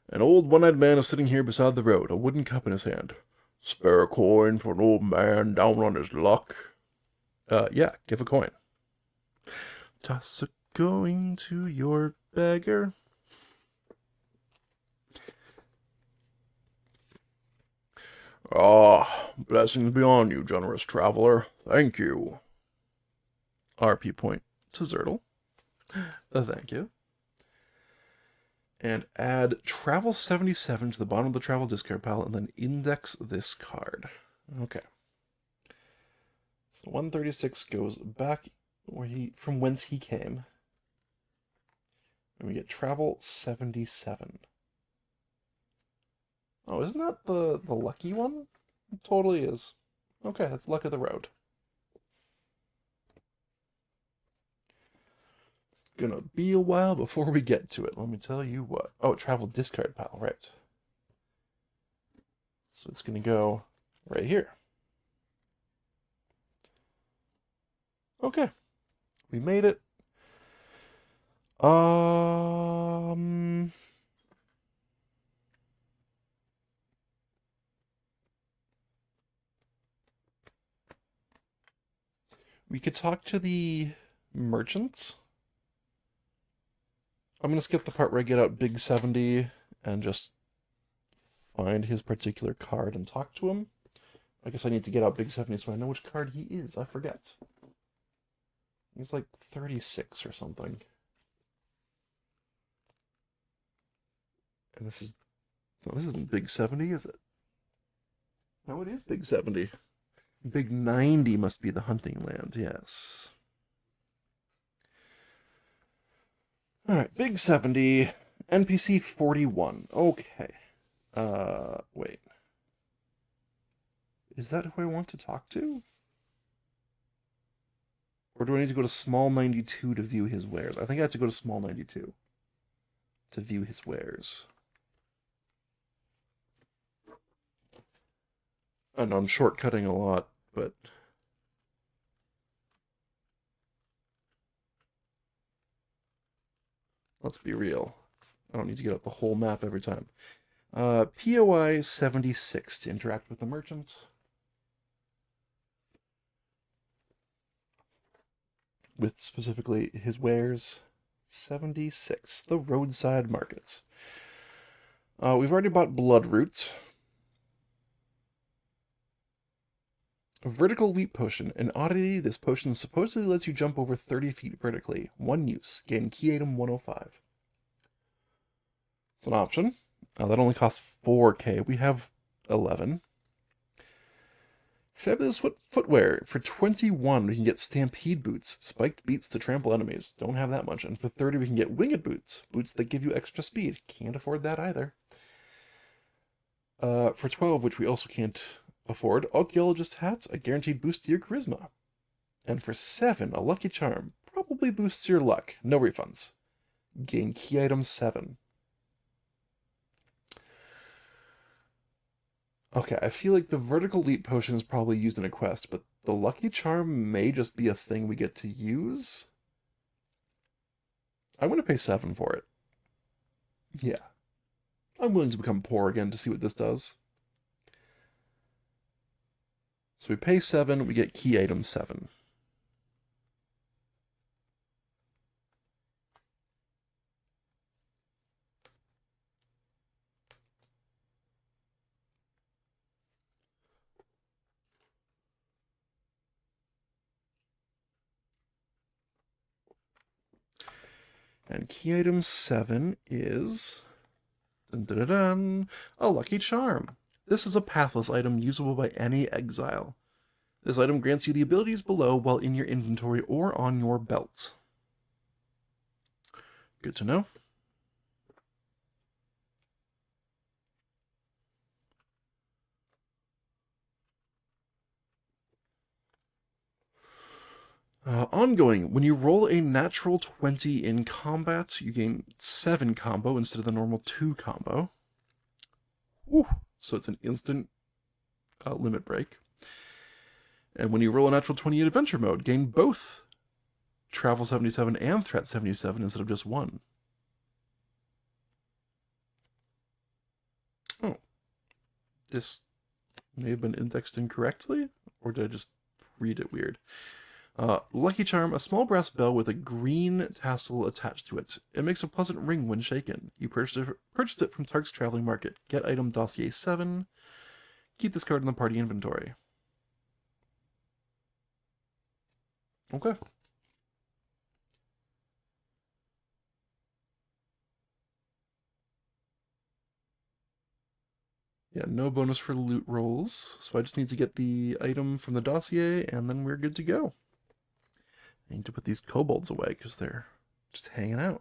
An old one-eyed man is sitting here beside the road, a wooden cup in his hand. Spare a coin for an old man down on his luck. Yeah, give a coin. Toss a coin to your beggar. Ah, blessings be on you, generous traveler. Thank you. RP point to Zertle. Thank you. And add travel 77 to the bottom of the travel discard pile and then index this card. Okay. So 136 goes back from whence he came. And we get travel 77. Oh, isn't that the lucky one? It totally is. Okay, that's luck of the road. It's gonna be a while before we get to it, let me tell you what. Oh, travel discard pile, right. So it's gonna go right here. Okay, we made it. Um, we could talk to the merchants. I'm gonna skip the part where I get out Big 70 and just find his particular card and talk to him. I guess I need to get out Big 70 so I know which card he is. I forget. He's like 36 or something. And this is... No, this isn't Big 70, is it? No, it is Big 70. Big 90 must be the hunting land, yes. Alright, Big 70, NPC 41. Okay. Wait. Is that who I want to talk to? Or do I need to go to small 92 to view his wares? I think I have to go to small 92 to view his wares. I know I'm shortcutting a lot, but... Let's be real. I don't need to get up the whole map every time. POI 76 to interact with the merchant. With specifically his wares. 76, the roadside market. We've already bought Bloodroot. A vertical leap potion. An oddity, this potion supposedly lets you jump over 30 feet vertically. One use. Gain key item 105. It's an option. That only costs 4k. We have 11. Fabulous footwear. For 21, we can get Stampede Boots. Spiked beats to trample enemies. Don't have that much. And for 30, we can get Winged Boots. Boots that give you extra speed. Can't afford that either. For 12, which we also can't afford, Archaeologist Hats, a guaranteed boost to your charisma. And for 7, a Lucky Charm. Probably boosts your luck. No refunds. Gain key item 7. Okay, I feel like the vertical leap potion is probably used in a quest, but the Lucky Charm may just be a thing we get to use. I'm going to pay 7 for it. Yeah. I'm willing to become poor again to see what this does. So we pay 7, we get key item 7. And key item 7 is... Dun, dun, dun, dun, a Lucky Charm. This is a pathless item usable by any exile. This item grants you the abilities below while in your inventory or on your belt. Good to know. Ongoing. When you roll a natural 20 in combat, you gain 7 combo instead of the normal 2 combo. Woo. So it's an instant limit break. And when you roll a natural 20 in adventure mode, gain both Travel 77 and Threat 77 instead of just 1. Oh. This may have been indexed incorrectly? Or did I just read it weird? Lucky Charm, a small brass bell with a green tassel attached to it. It makes a pleasant ring when shaken. You purchased it from Tark's Traveling Market. Get item Dossier 7. Keep this card in the party inventory. Okay. Yeah, no bonus for loot rolls, so I just need to get the item from the dossier, and then we're good to go. I need to put these kobolds away, because they're just hanging out.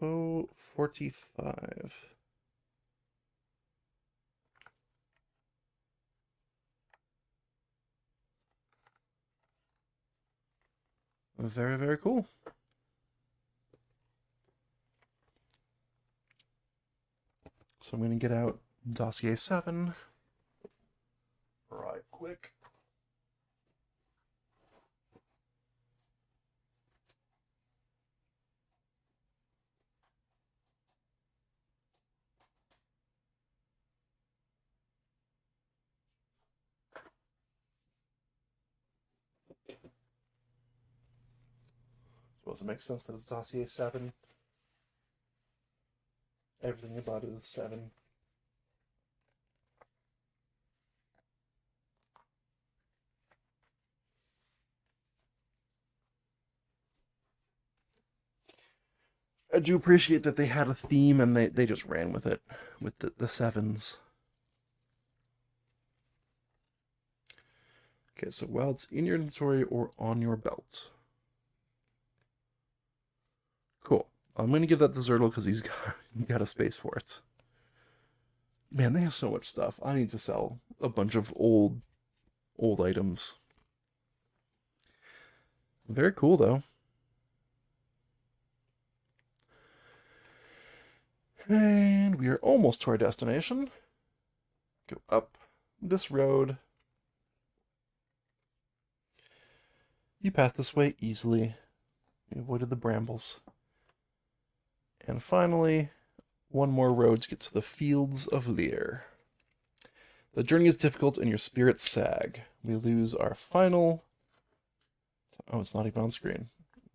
Tempo 45. Very, very cool. So I'm going to get out Dossier 7 right quick. Suppose it makes sense that it's Dossier 7. Everything about it is 7. I do appreciate that they had a theme and they just ran with it, with the 7s. Okay, so while it's in your inventory or on your belt. Cool. I'm going to give that to Zertle because he's got a space for it. Man, they have so much stuff. I need to sell a bunch of old items. Very cool, though. And we are almost to our destination. Go up this road. You pass this way easily. We avoided the brambles. And finally, one more road to get to the Fields of Lear. The journey is difficult and your spirits sag. We lose our final... Oh, it's not even on screen.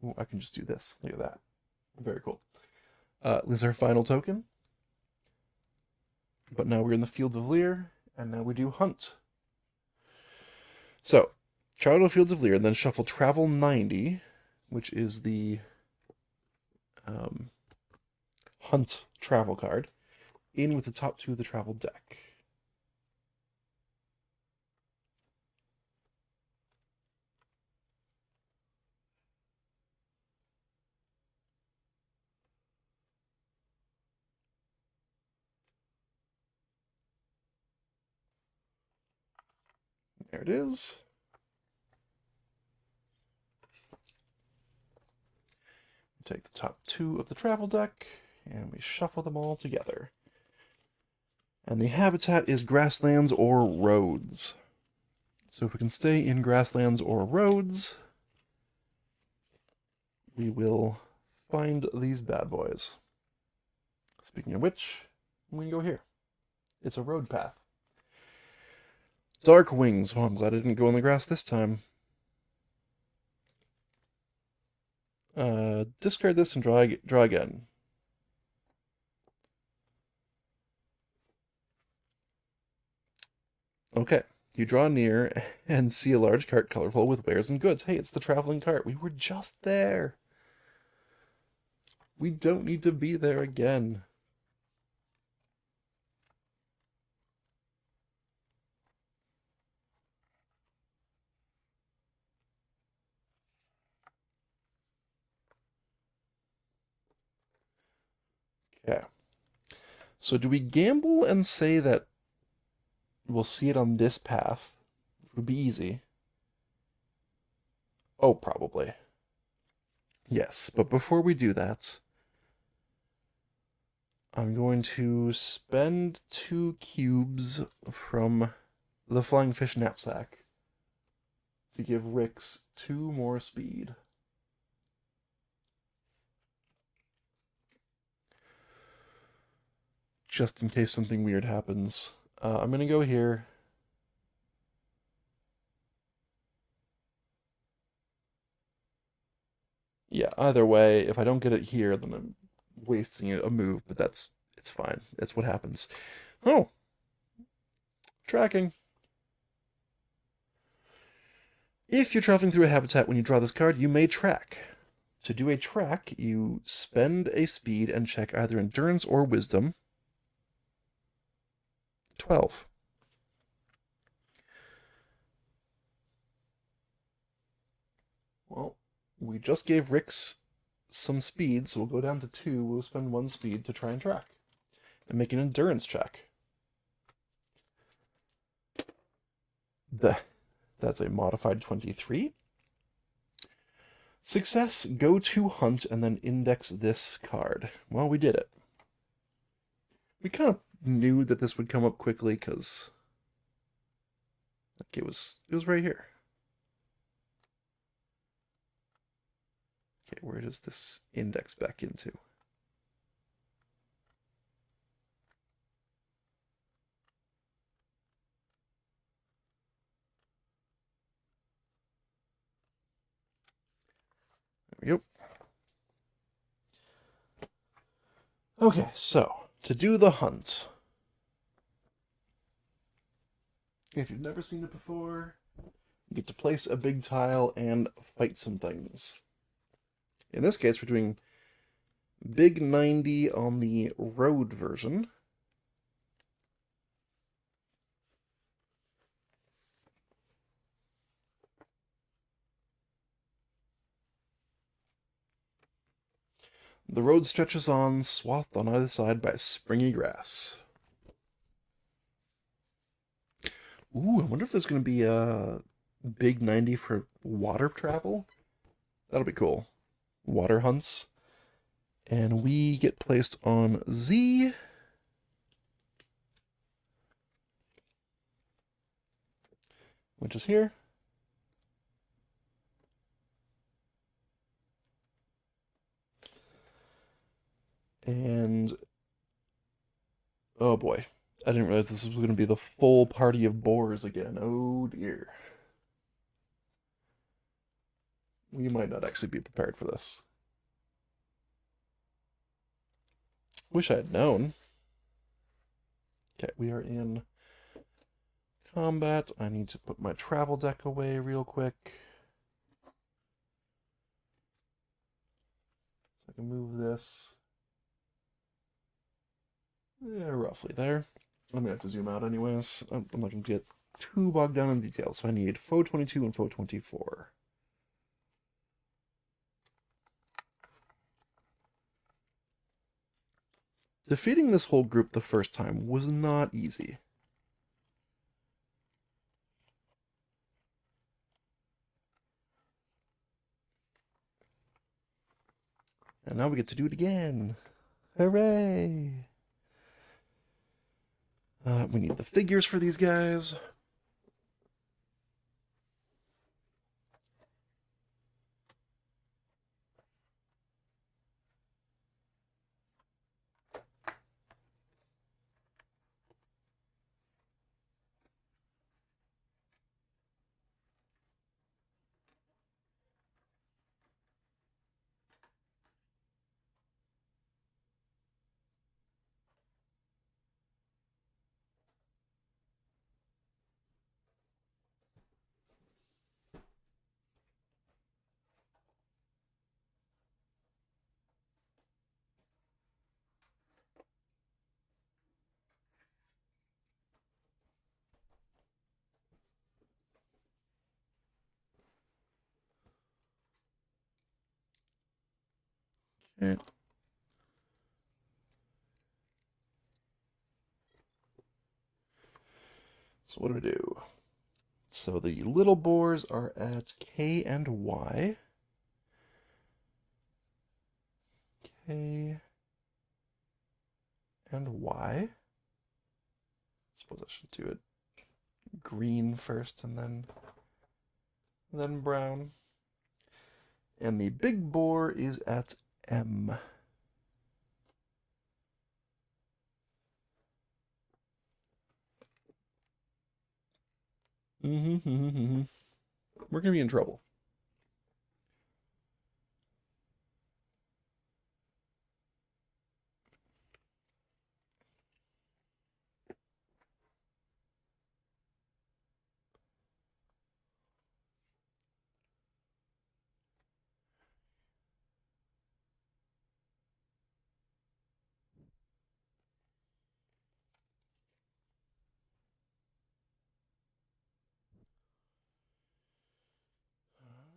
Ooh, I can just do this. Look at that. Very cool. Lose our final token. But now we're in the Fields of Lear, and now we do Hunt. So, travel to Fields of Lear, and then shuffle Travel 90, which is the Hunt travel card, in with the top 2 of the travel deck. There it is. Take the top 2 of the travel deck, and we shuffle them all together. And the habitat is grasslands or roads. So if we can stay in grasslands or roads, we will find these bad boys. Speaking of which, we can go here. It's a road path. Dark Wings. Well, I'm glad I didn't go in the grass this time. Discard this and draw again. Okay. You draw near and see a large cart colorful with wares and goods. Hey, it's the traveling cart. We were just there. We don't need to be there again. Okay. So do we gamble and say that we'll see it on this path? It would be easy. Oh, probably. Yes, but before we do that, I'm going to spend 2 cubes from the Flying Fish Knapsack to give Rix 2 more speed. Just in case something weird happens. I'm going to go here. Yeah, either way, if I don't get it here, then I'm wasting a move, but it's fine. That's what happens. Oh! Tracking. If you're traveling through a habitat when you draw this card, you may track. To do a track, you spend a speed and check either Endurance or Wisdom. 12. Well, we just gave Rix some speed, so we'll go down to 2. We'll spend 1 speed to try and track. And make an endurance check. That's a modified 23. Success, go to hunt and then index this card. Well, we did it. We kind of knew that this would come up quickly because it was right here. Okay, where does this index back into? There we go. Okay, so to do the hunt, if you've never seen it before, you get to place a big tile and fight some things. In this case, we're doing big 90 on the road version. The road stretches on, swathed on either side by springy grass. Ooh, I wonder if there's going to be a big 90 for water travel. That'll be cool. Water hunts. And we get placed on Z. Which is here. And oh boy, I didn't realize this was going to be the full party of boars again. Oh dear. We might not actually be prepared for this. Wish I had known. Okay, we are in combat. I need to put my travel deck away real quick. So I can move this. Yeah, roughly there. I'm gonna have to zoom out anyways. I'm not gonna get too bogged down in details, so I need Foe 22 and Foe 24. Defeating this whole group the first time was not easy. And now we get to do it again. Hooray! We need the figures for these guys. Okay. So what do we do? So the little boars are at K and Y. K and Y. Suppose I should do it green first and then brown. And the big boar is at M. We're gonna be in trouble.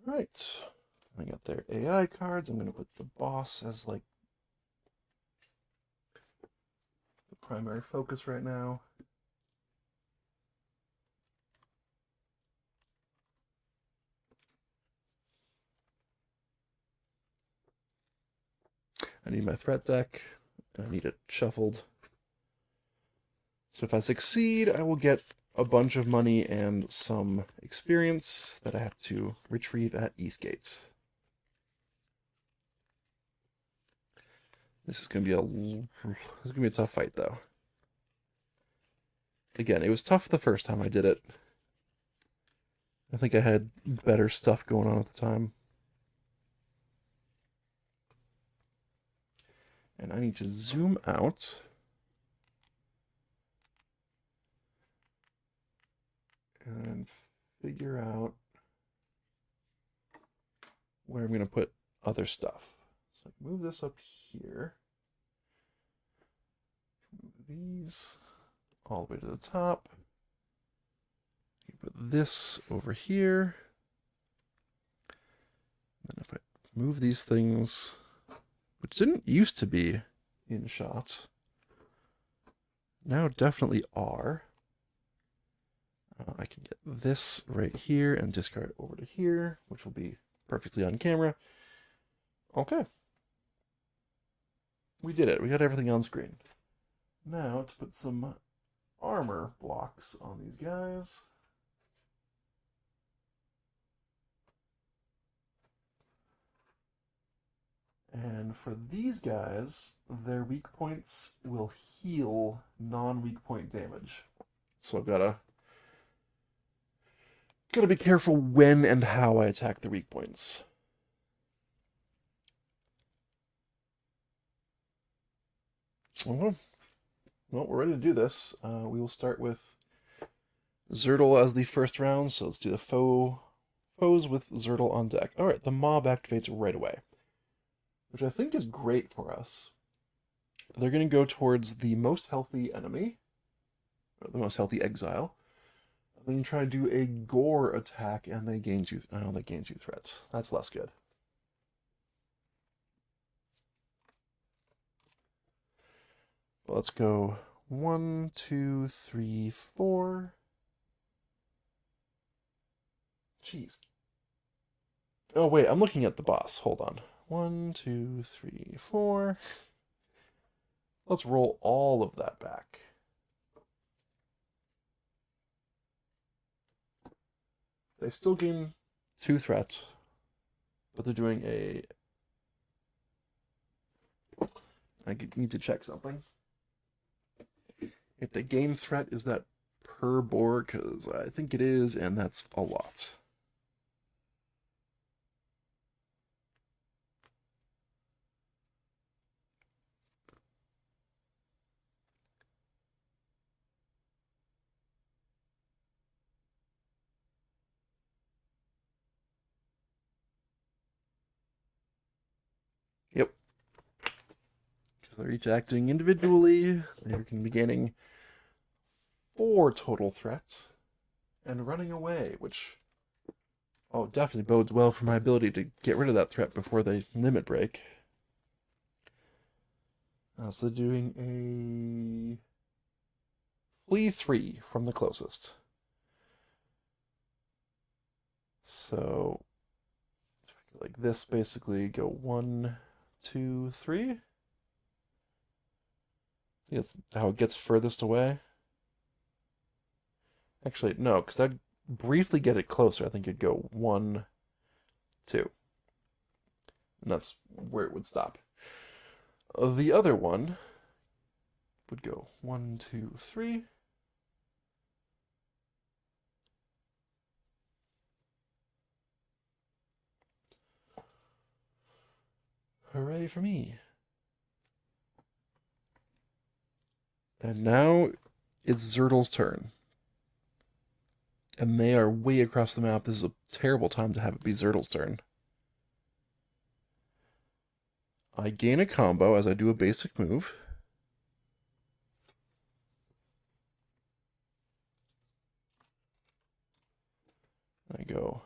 Right. I got their AI cards. I'm going to put the boss as like the primary focus right now. I need my threat deck. I need it shuffled. So if I succeed, I will get a bunch of money and some experience that I have to retrieve at Eastgate. This is gonna be a tough fight though. Again, it was tough the first time I did it. I think I had better stuff going on at the time. And I need to zoom out. And figure out where I'm going to put other stuff. So I move this up here. Move these all the way to the top. You put this over here. And then if I move these things, which didn't used to be in shot, now definitely are. I can get this right here and discard over to here, which will be perfectly on camera. Okay. We did it. We got everything on screen. Now to put some armor blocks on these guys. And for these guys, their weak points will heal non-weak point damage. So I've gotta be careful when and how I attack the weak points. Okay. Well, we're ready to do this. We will start with Zertle as the first round, so let's do the foes with Zertle on deck. Alright, the mob activates right away, which I think is great for us. They're going to go towards the most healthy enemy, or the most healthy exile. They're going to try to do a gore attack, and they gain 2 threats. That's less good. Well, let's go 1, 2, 3, 4. Jeez. Oh, wait, I'm looking at the boss. Hold on. 1, 2, 3, 4. Let's roll all of that back. They still gain 2 threats, but they're doing a... I need to check something. If they gain threat, is that per board? Because I think it is, and that's a lot. Yep. Because they're each acting individually. They're going to be gaining 4 total threats and running away, which definitely bodes well for my ability to get rid of that threat before they limit break. So they're doing a flee 3 from the closest. So like this, basically go 1, 2, 3. That's how it gets furthest away. Actually, no, because that'd briefly get it closer. I think it'd go 1, 2. And that's where it would stop. The other one would go 1, 2, 3. Hooray for me. And now it's Zertle's turn. And they are way across the map. This is a terrible time to have it be Zertle's turn. I gain a combo as I do a basic move. I go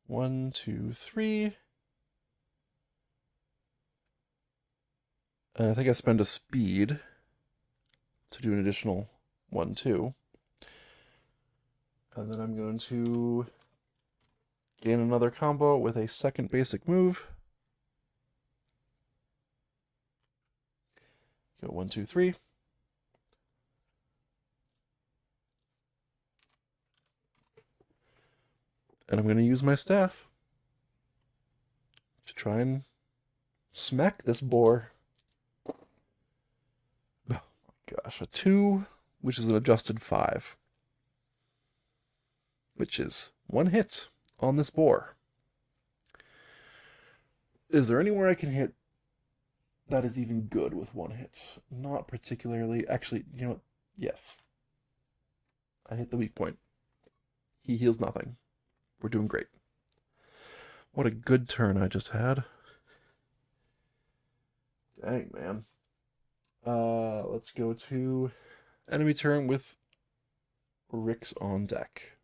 1, 2, 3. I think I spend a speed to do an additional 1/2. And then I'm going to gain another combo with a second basic move. Go 1, 2, 3. And I'm going to use my staff to try and smack this boar. Oh my gosh, a 2, which is an adjusted 5. Which is 1 hit on this boar. Is there anywhere I can hit that is even good with 1 hit? Not particularly. Actually, you know what? Yes. I hit the weak point. He heals nothing. We're doing great. What a good turn I just had. Dang, man. Let's go to enemy turn with Rix on deck.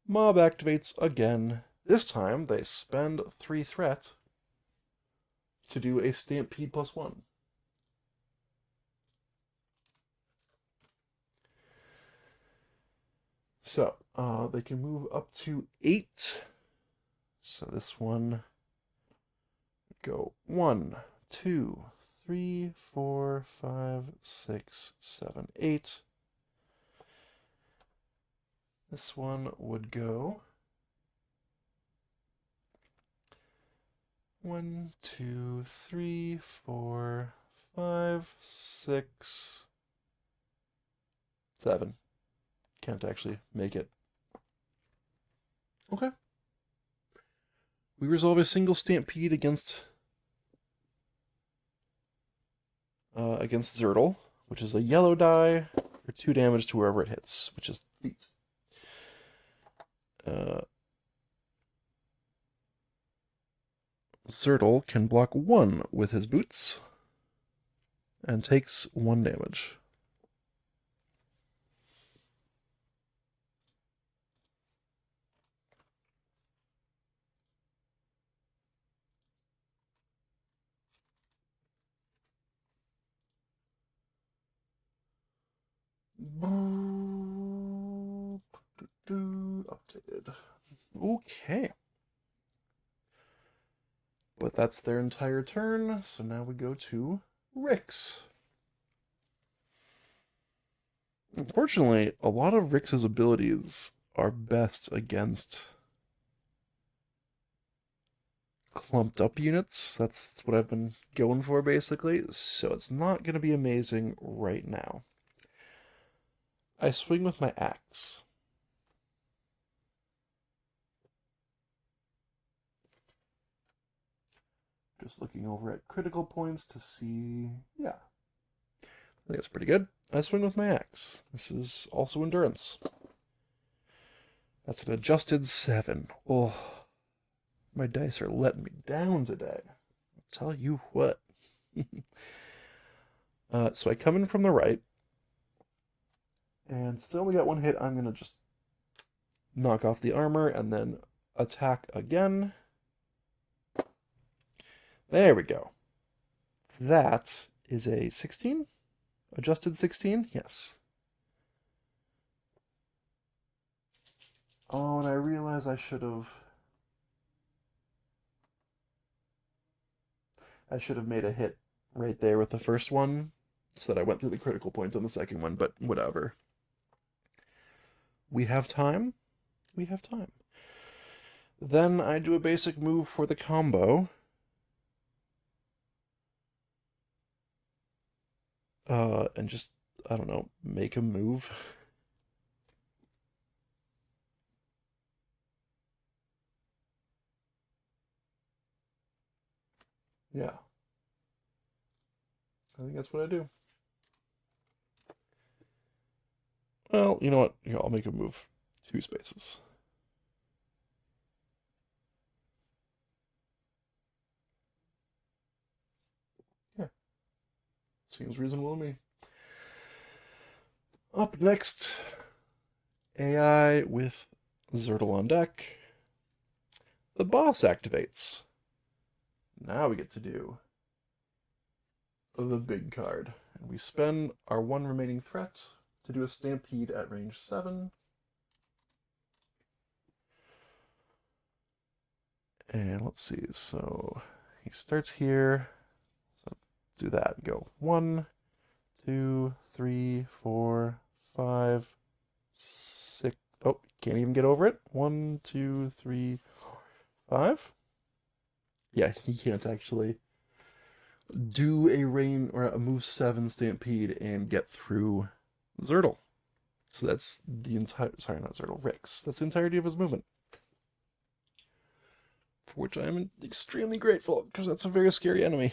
Mob activates again. This time they spend 3 threat to do a Stampede +1. So, they can move up to 8. So this one go 1, 2, 3, 4, 5, 6, 7, 8. This one would go 1, 2, 3, 4, 5, 6, 7. Can't actually make it. Okay. We resolve a single Stampede against Zertle, which is a yellow die for 2 damage to wherever it hits, which is feet. Zertle can block 1 with his boots and takes 1 damage. Updated. Okay. But that's their entire turn, so now we go to Rix. Unfortunately, a lot of Rix's abilities are best against clumped up units. That's what I've been going for, basically, so it's not going to be amazing right now. I swing with my axe. Just looking over at critical points to see... Yeah. I think that's pretty good. I swing with my axe. This is also endurance. That's an adjusted 7. Oh, my dice are letting me down today. I'll tell you what. So I come in from the right. And still only got 1 hit. I'm going to just knock off the armor and then attack again. There we go. That is a 16? Adjusted 16? Yes. Oh, and I realize I should have made a hit right there with the first one, so that I went through the critical point on the second one, but whatever. We have time. We have time. Then I do a basic move for the combo. And just, I don't know, make a move. Yeah. I think that's what I do. Well, you know what? Here, I'll make a move 2 spaces. Yeah. Seems reasonable to me. Up next, AI with Zertle on deck. The boss activates. Now we get to do the big card. And we spend our one remaining threat to do a Stampede at range 7. And let's see, so he starts here. So do that. Go 1, 2, 3, 4, 5, 6. Oh, can't even get over it. 1, 2, 3, 4, 5. Yeah, he can't actually do a rain or a move 7 Stampede and get through Zertle. So that's the entire, sorry, not Zertle, Rix. That's the entirety of his movement. For which I am extremely grateful, because that's a very scary enemy.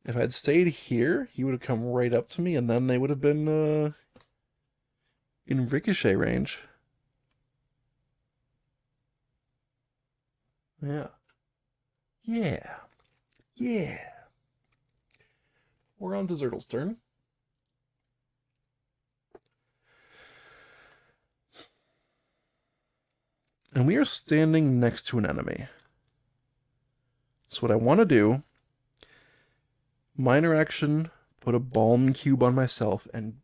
If I'd stayed here, he would have come right up to me, and then they would have been in ricochet range. Yeah. Yeah. Yeah. We're on to Zertle's turn. And we are standing next to an enemy. So what I want to do, minor action, put a Balm Cube on myself, and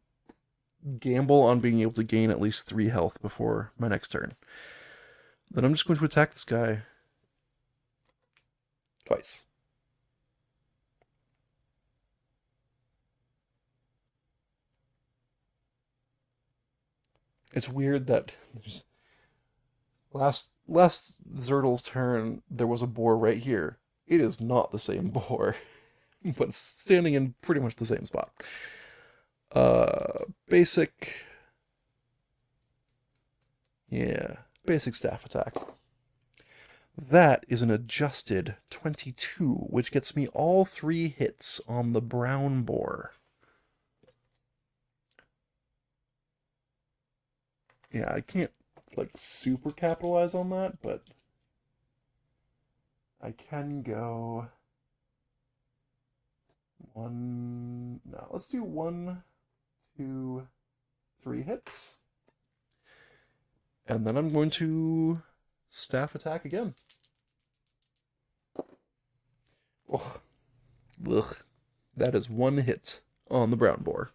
gamble on being able to gain at least 3 health before my next turn. Then I'm just going to attack this guy twice. It's weird that last Zertle's turn there was a boar right here. It is not the same boar, but it's standing in pretty much the same spot. Basic. Yeah, basic staff attack. That is an adjusted 22, which gets me all 3 hits on the brown boar. Yeah, I can't, like, super capitalize on that, but I can go 1... No, let's do 1, 2, 3 hits. And then I'm going to staff attack again. Oh, ugh. That is 1 hit on the brown boar.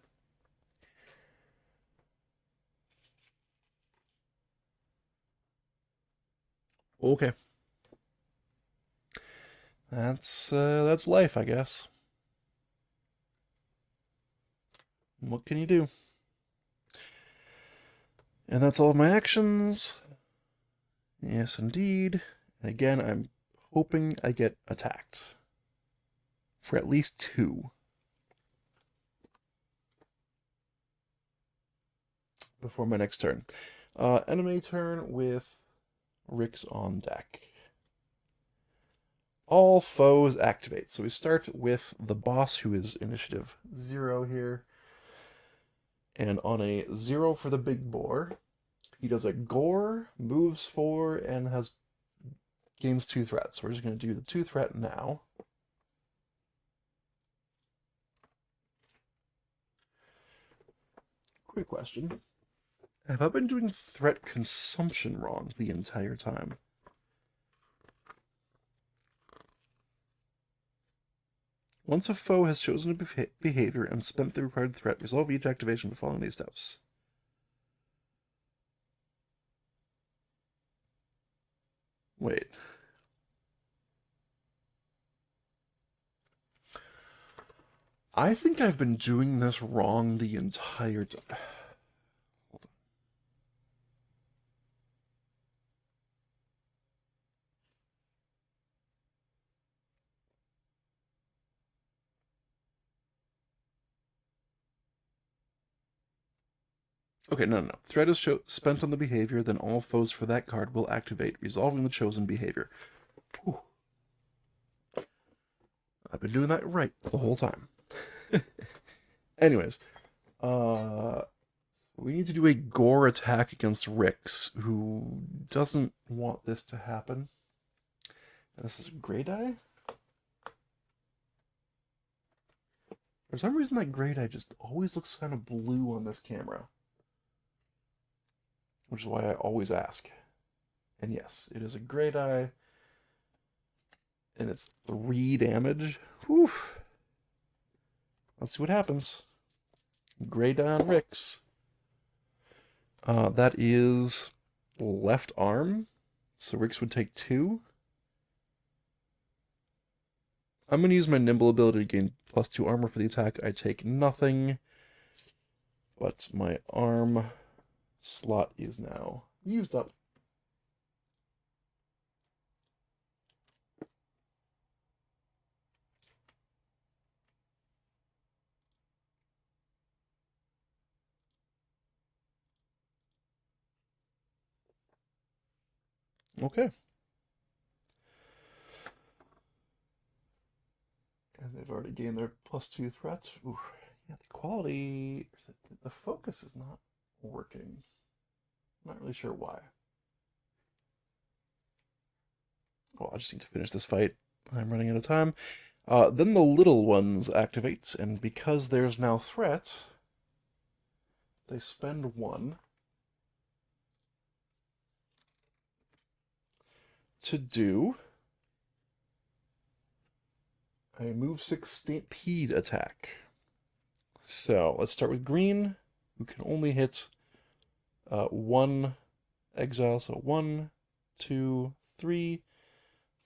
Okay. That's life, I guess. What can you do? And that's all of my actions. Yes, indeed. And again, I'm hoping I get attacked. For at least 2. Before my next turn. Enemy turn with Rix on deck. All foes activate. So we start with the boss, who is initiative 0 here. And on a 0 for the big boar, he does a gore, moves 4, and gains 2 threats. So we're just going to do the 2 threat now. Quick question. Have I been doing threat consumption wrong the entire time? Once a foe has chosen a behavior and spent the required threat, resolve each activation following these steps. Wait. I think I've been doing this wrong the entire time. Hold on. Okay, no. Threat is spent on the behavior, then all foes for that card will activate, resolving the chosen behavior. Whew. I've been doing that right the whole time. Anyways, we need to do a gore attack against Rix, who doesn't want this to happen. And this is Greydeye? For some reason, that Greydeye just always looks kind of blue on this camera. Which is why I always ask. And yes, it is a Greydeye. And it's 3 damage. Whew. Let's see what happens. Gray die on Rix. That is left arm. So Rix would take 2. I'm going to use my nimble ability to gain +2 armor for the attack. I take nothing. But my arm slot is now used up. Okay. And they've already gained their +2 threat. Ooh, yeah, the quality, the focus is not working. I'm not really sure why. Well, I just need to finish this fight. I'm running out of time. Then the little ones activates, and because there's now threat, they spend 1 to do a move 6 stampede attack. So let's start with green, who can only hit 1 exile. So 1, 2, 3,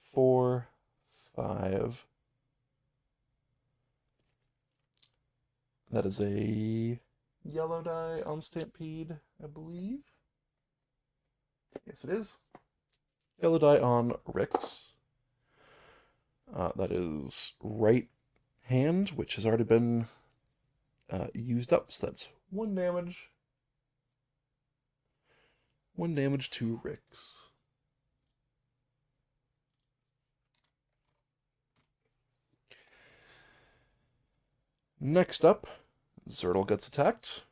4, 5. That is a yellow die on Stampede, I believe. Yes, it is. Yellow die on Rix. That is right hand, which has already been used up. So that's 1 damage. 1 damage to Rix. Next up, Zertle gets attacked.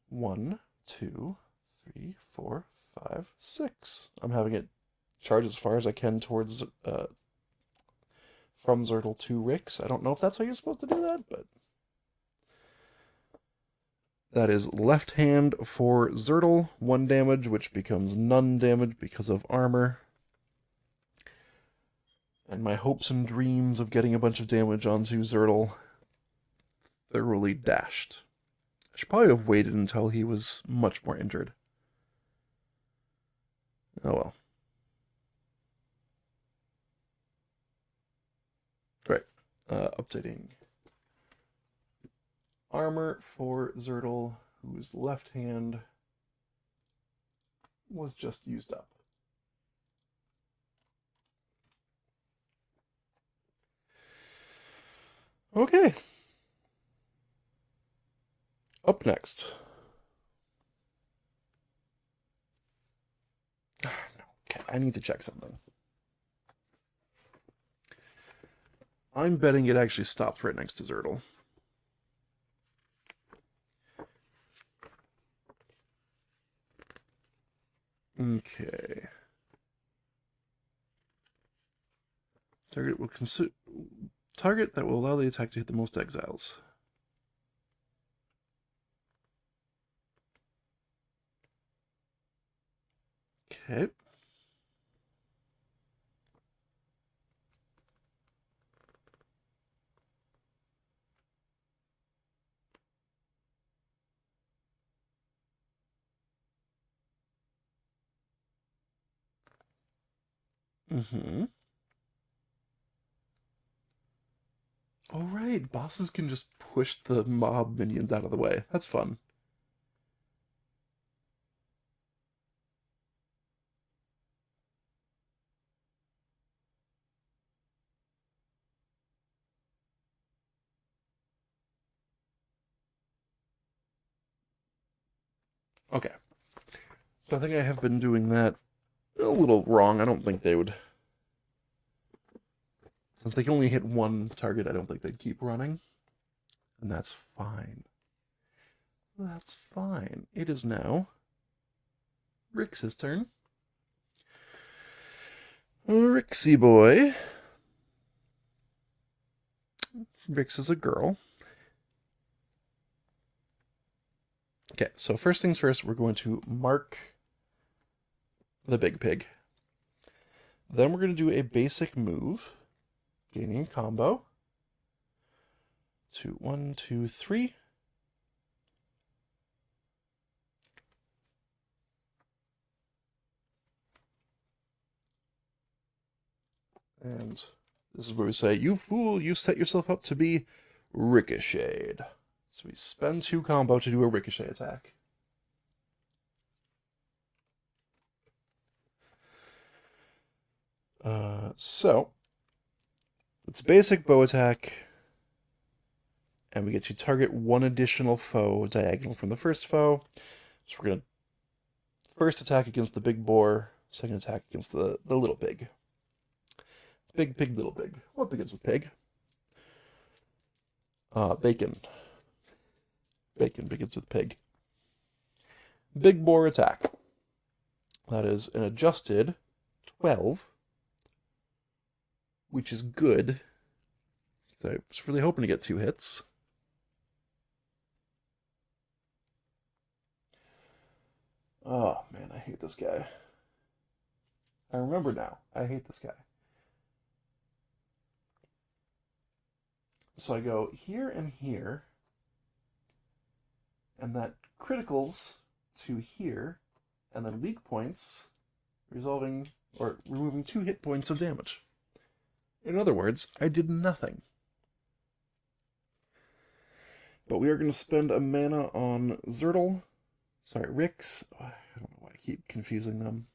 1, 2, 3, 4, 5, 6. I'm having it charge as far as I can towards from Zertle to Rix. I don't know if that's how you're supposed to do that, but that is left hand for Zertle, 1 damage, which becomes none damage because of armor. And my hopes and dreams of getting a bunch of damage onto Zertle thoroughly dashed. I should probably have waited until he was much more injured. Oh well. Right. Updating armor for Zertle, whose left hand was just used up. Okay. Up next. Okay, I need to check something. I'm betting it actually stops right next to Zertle. Okay. Target that will allow the attack to hit the most exiles. Okay. Mm-hmm. Oh, right. Bosses can just push the mob minions out of the way. That's fun. Okay. So I think I have been doing that a little wrong. I don't think they would. Since they can only hit 1 target, I don't think they'd keep running. And that's fine. That's fine. It is now Rix's turn. Rixie boy. Rix is a girl. Okay, so first things first, we're going to mark the big pig. Then we're going to do a basic move. gaining combo. 2, 1, 2, 3. And this is where we say, you fool, you set yourself up to be ricocheted. So we spend 2 combo to do a ricochet attack. So it's basic bow attack, and we get to target 1 additional foe diagonal from the first foe. So we're going to first attack against the big boar, second attack against the little pig. Big pig, little pig. What begins with pig? Bacon. Bacon begins with pig. Big boar attack. That is an adjusted 12, which is good. So I was really hoping to get 2 hits. Oh, man, I hate this guy. I remember now. I hate this guy. So I go here and here, and that criticals to here, and then weak points, resolving or removing 2 hit points of damage. In other words, I did nothing. But we are going to spend a mana on Zertle. Sorry, Rix. Oh, I don't know why I keep confusing them.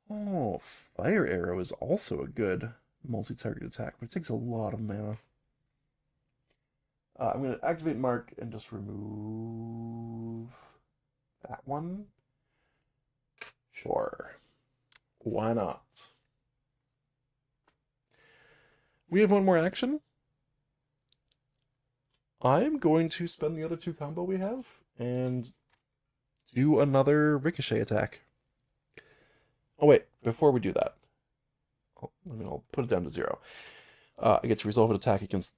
Oh, Fire Arrow is also a good multi-target attack, but it takes a lot of mana. I'm going to activate Mark and just remove that one. Sure. Why not? We have 1 more action. I'm going to spend the other 2 combo we have and do another ricochet attack. Oh wait, before we do that, I'll put it down to 0. I get to resolve an attack against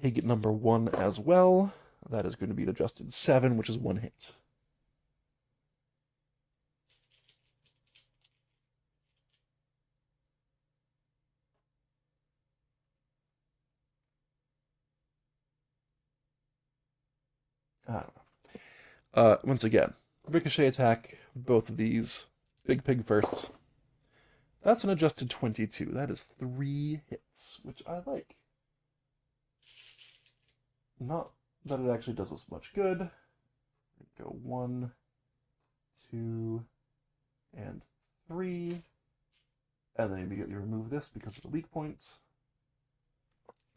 pig number 1 as well. That is going to be an adjusted 7, which is 1 hit. I don't know. Once again, ricochet attack, both of these. Big pig first. That's an adjusted 22. That is 3 hits, which I like. Not that it actually does us much good. Go 1, 2, and 3. And then immediately remove this because of the weak points.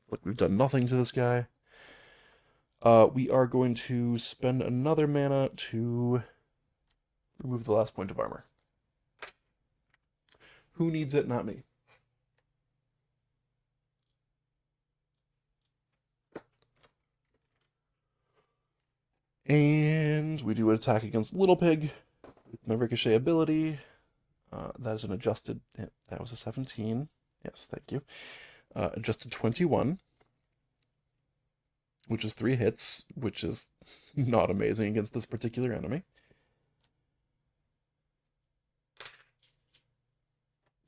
Look, we've done nothing to this guy. We are going to spend another mana to remove the last point of armor. Who needs it? Not me. And we do an attack against Little Pig with my Ricochet ability. That is an adjusted... That was a 17. Yes, thank you. Adjusted 21. Which is 3 hits, which is not amazing against this particular enemy.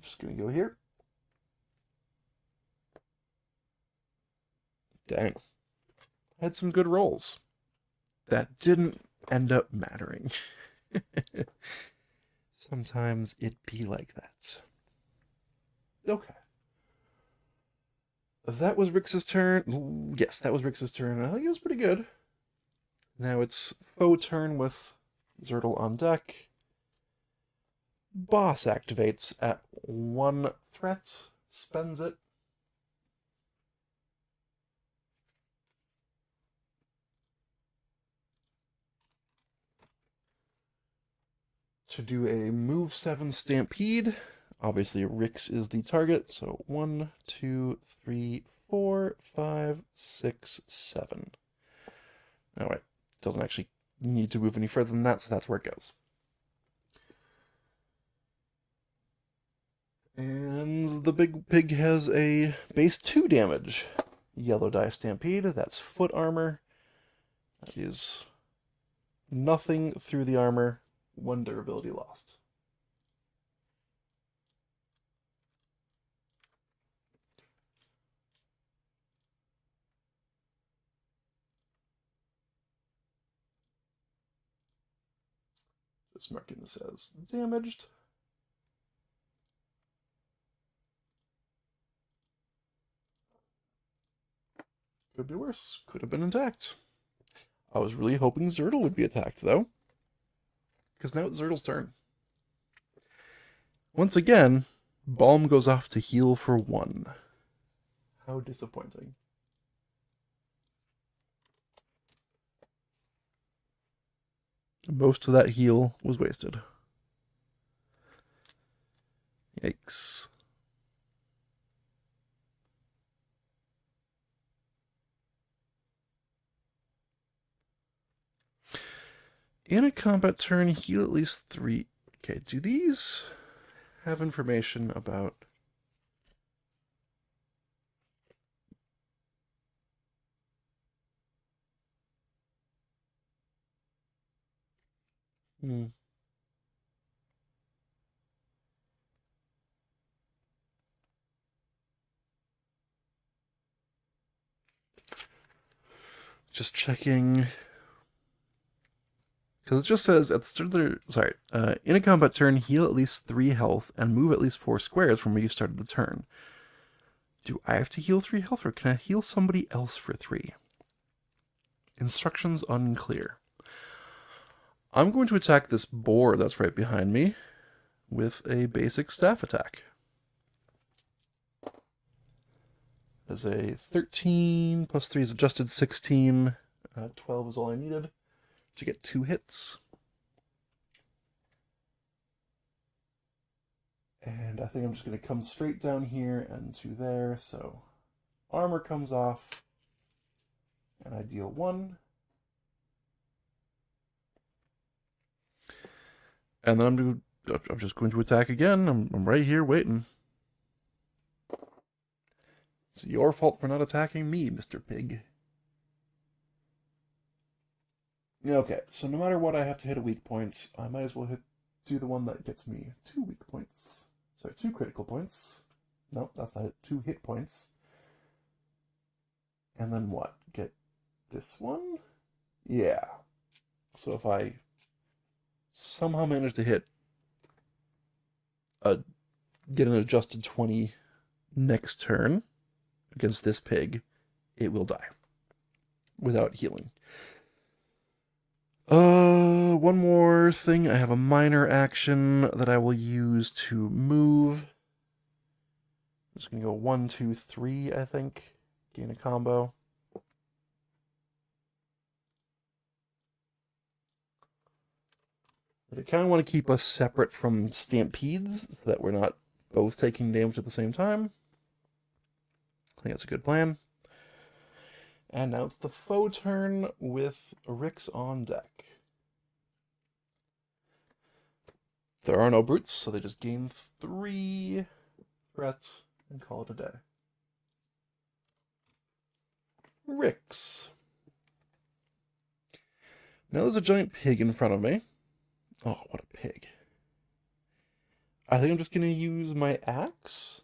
Just gonna go here. Dang. Had some good rolls. That didn't end up mattering. Sometimes it be like that. Okay. That was Rix's turn. Ooh, yes, that was Rix's turn. I think it was pretty good. Now it's foe turn with Zertle on deck. Boss activates at 1 threat, spends it. To do a move 7 Stampede. Obviously, Rix is the target, so 1, 2, 3, 4, 5, 6, 7. Alright, doesn't actually need to move any further than that, so that's where it goes. And the big pig has a base 2 damage. Yellow die Stampede, that's foot armor. That is nothing through the armor, 1 durability lost. Just marking this as damaged. Could be worse. Could have been attacked. I was really hoping Zertle would be attacked, though. Because now it's Zertle's turn. Once again, Balm goes off to heal for 1. How disappointing. Most of that heal was wasted. Yikes. In a combat turn, heal at least 3. Okay, do these have information about... Just checking... Because it just says at the start of the... in a combat turn, heal at least 3 health and move at least 4 squares from where you started the turn. Do I have to heal 3 health, or can I heal somebody else for 3? Instructions unclear. I'm going to attack this boar that's right behind me with a basic staff attack. As a 13 plus 3 is adjusted 16. 12 is all I needed to get 2 hits. And I think I'm just going to come straight down here and to there. So armor comes off. And I deal 1. And then I'm just going to attack again. I'm right here waiting. It's your fault for not attacking me, Mr. Pig. Okay, so no matter what I have to hit a weak point, I might as well do the one that gets me 2 weak points. Sorry, 2 critical points. Nope, that's not it. 2 hit points. And then what? Get this one? Yeah. So if I somehow manage to get an adjusted 20 next turn against this pig, it will die without healing. One more thing. I have a minor action that I will use to move. I'm just going to go 1, 2, 3, I think. Gain a combo. But I kind of want to keep us separate from stampedes so that we're not both taking damage at the same time. I think that's a good plan. And now it's the foe turn with Rix on deck. There are no brutes, so they just gain 3 threat and call it a day. Rix. Now there's a giant pig in front of me. Oh, what a pig. I think I'm just going to use my axe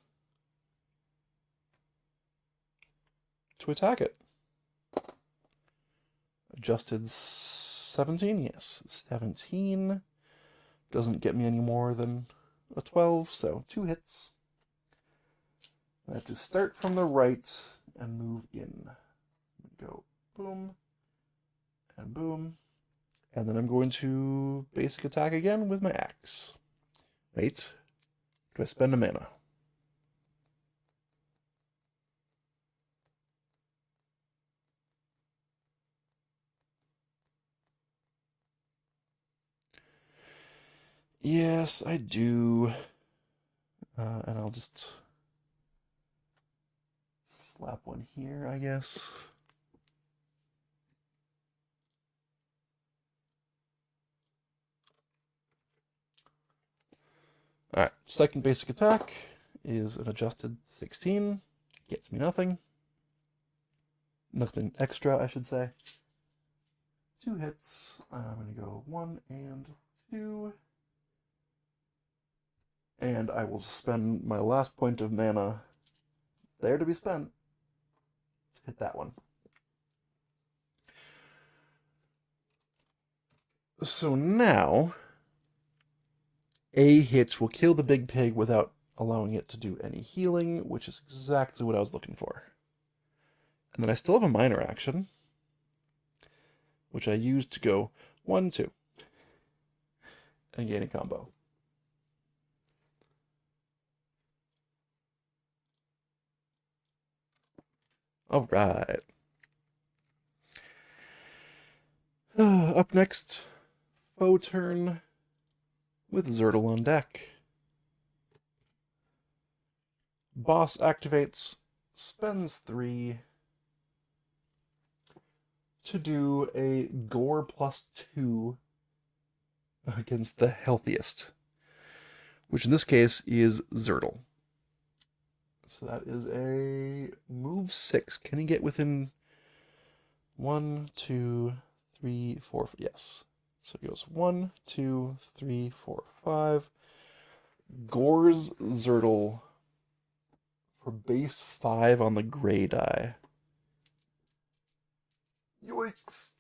to attack it. Adjusted 17, yes. 17 doesn't get me any more than a 12, so 2 hits. I have to start from the right and move in. Go boom and boom. And then I'm going to basic attack again with my axe. Wait, do I spend a mana? Yes, I do. And I'll just slap one here, I guess. Alright, second basic attack is an adjusted 16. Gets me nothing. Nothing extra, I should say. 2 hits. I'm going to go 1 and 2. And I will spend my last point of mana. It's there to be spent. To hit that one. So now, A hit will kill the big pig without allowing it to do any healing, which is exactly what I was looking for. And then I still have a minor action, which I used to go 1, 2, and gain a combo. All right. Up next, foe turn with Zertle on deck. Boss activates, spends 3 to do a gore +2 against the healthiest, which in this case is Zertle. So that is a move 6. Can he get within 1, 2, 3, 4? Yes. So he goes 1, 2, 3, 4, 5. Gores Zertle for base 5 on the gray die. Yoinks!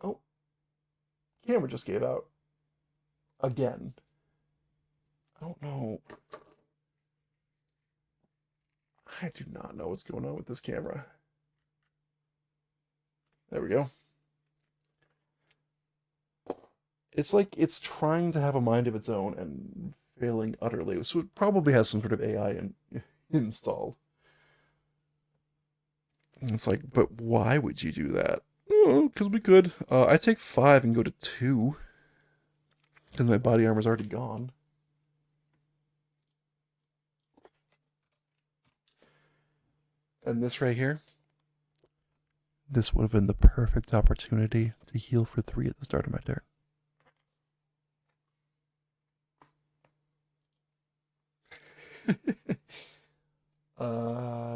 Oh, camera just gave out. Again. I don't know. I do not know what's going on with this camera. There we go. It's like it's trying to have a mind of its own and failing utterly. So it probably has some sort of AI installed. And it's like, but why would you do that? Oh, because we could. I take 5 and go to 2. Because my body armor's already gone. And this right here, this would have been the perfect opportunity to heal for 3 at the start of my turn.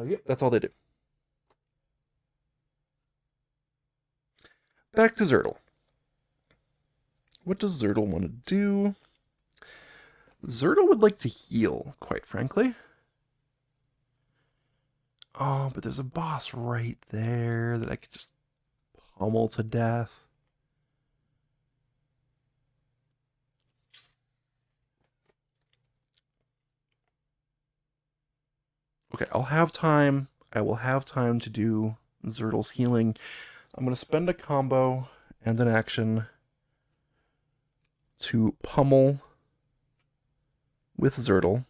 Yep, that's all they do. Back to Zertle. What does Zertle want to do? Zertle would like to heal, quite frankly. Oh, but there's a boss right there that I could just pummel to death. Okay, I'll have time. I will have time to do Zertle's healing. I'm going to spend a combo and an action to pummel with Zertle.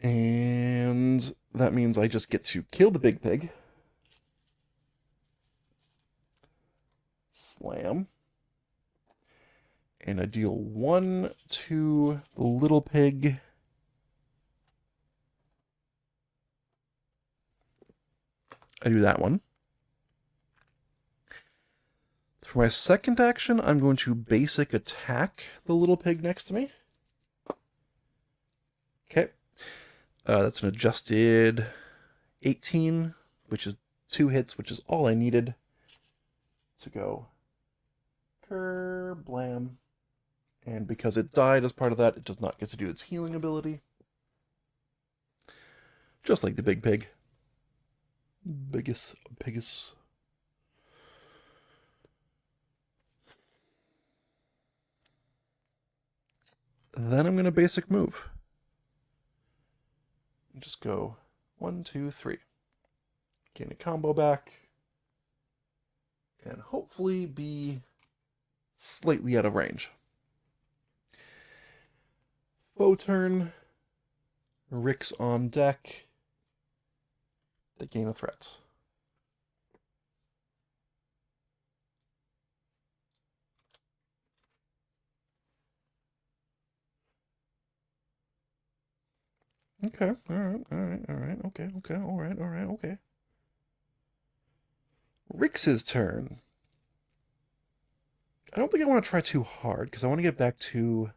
And that means I just get to kill the big pig. Slam. And I deal 1 to the little pig. I do that one. For my second action, I'm going to basic attack the little pig next to me. Okay. That's an adjusted 18, which is 2 hits, which is all I needed to go kerblam. And because it died as part of that, it does not get to do its healing ability. Just like the big pig. Biggest pigus. Then I'm going to basic move. Just go 1, 2, 3. Gain a combo back. And hopefully be slightly out of range. Foe turn. Rick's on deck. They gain a threat. Okay, alright, okay, alright, okay. Rick's turn. I don't think I want to try too hard, because I want to get back to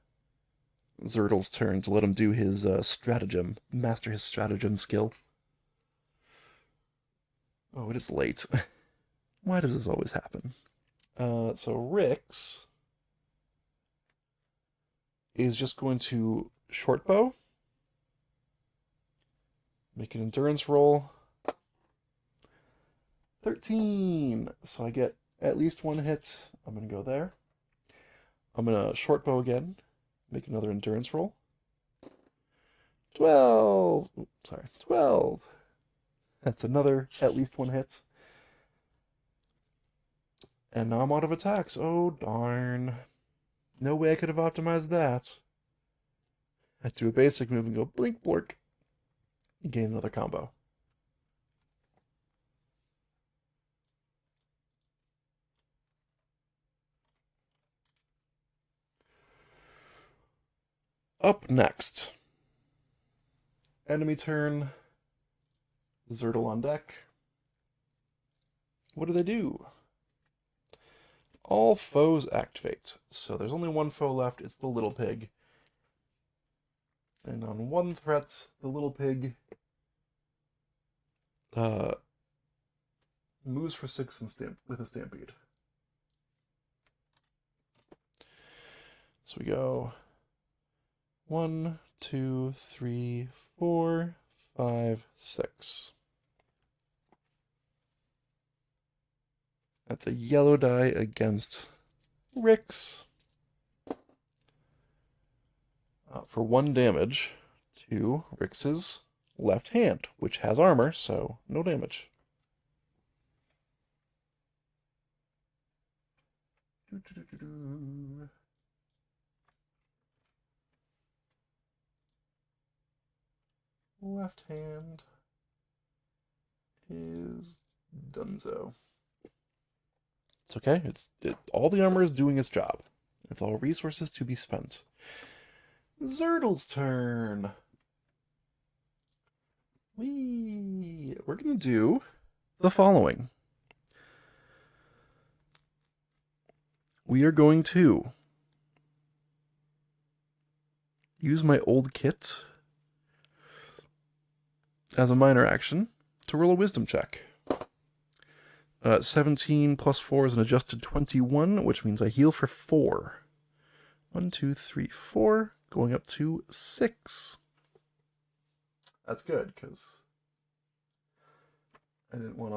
Zertle's turn to let him do his stratagem, master his stratagem skill. Oh, it is late. Why does this always happen? So Rick's is just going to short bow, Make an endurance roll. 13. So I get at least one hit. I'm going to go there. I'm going to short bow again. Make another endurance roll. 12. Oops, sorry, 12. That's another at least one hit. And now I'm out of attacks. Oh, darn. No way I could have optimized that. I do a basic move and go blink blork. You gain another combo. Up next. Enemy turn. Zertle on deck. What do they do? All foes activate. So there's only one foe left. It's the little pig. And on one threat, the little pig moves for 6 and with a stampede. So we go 1, 2, 3, 4, 5, 6. That's a yellow die against Rix. For 1 damage to Rix's left hand, which has armor, so no damage. Left hand is donezo. It's okay. All the armor is doing its job. It's all resources to be spent. Zertle's turn. We're gonna do the following. We are going to use my old kit as a minor action to roll a wisdom check. 17 plus 4 is an adjusted 21, which means I heal for 4. 1, 2, 3, 4, going up to 6. That's good, because I didn't want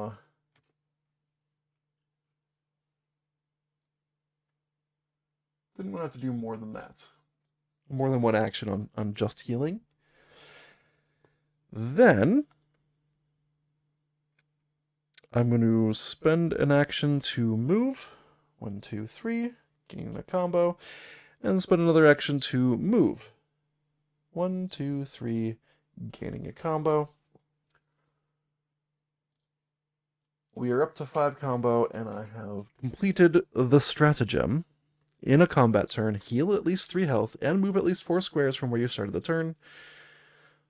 to have to do more than that. More than one action on just healing. Then I'm going to spend an action to move. 1, 2, 3, gaining a combo. And spend another action to move. 1, 2, 3, gaining a combo. We are up to 5 combo, and I have completed the stratagem. In a combat turn, heal at least 3 health, and move at least 4 squares from where you started the turn.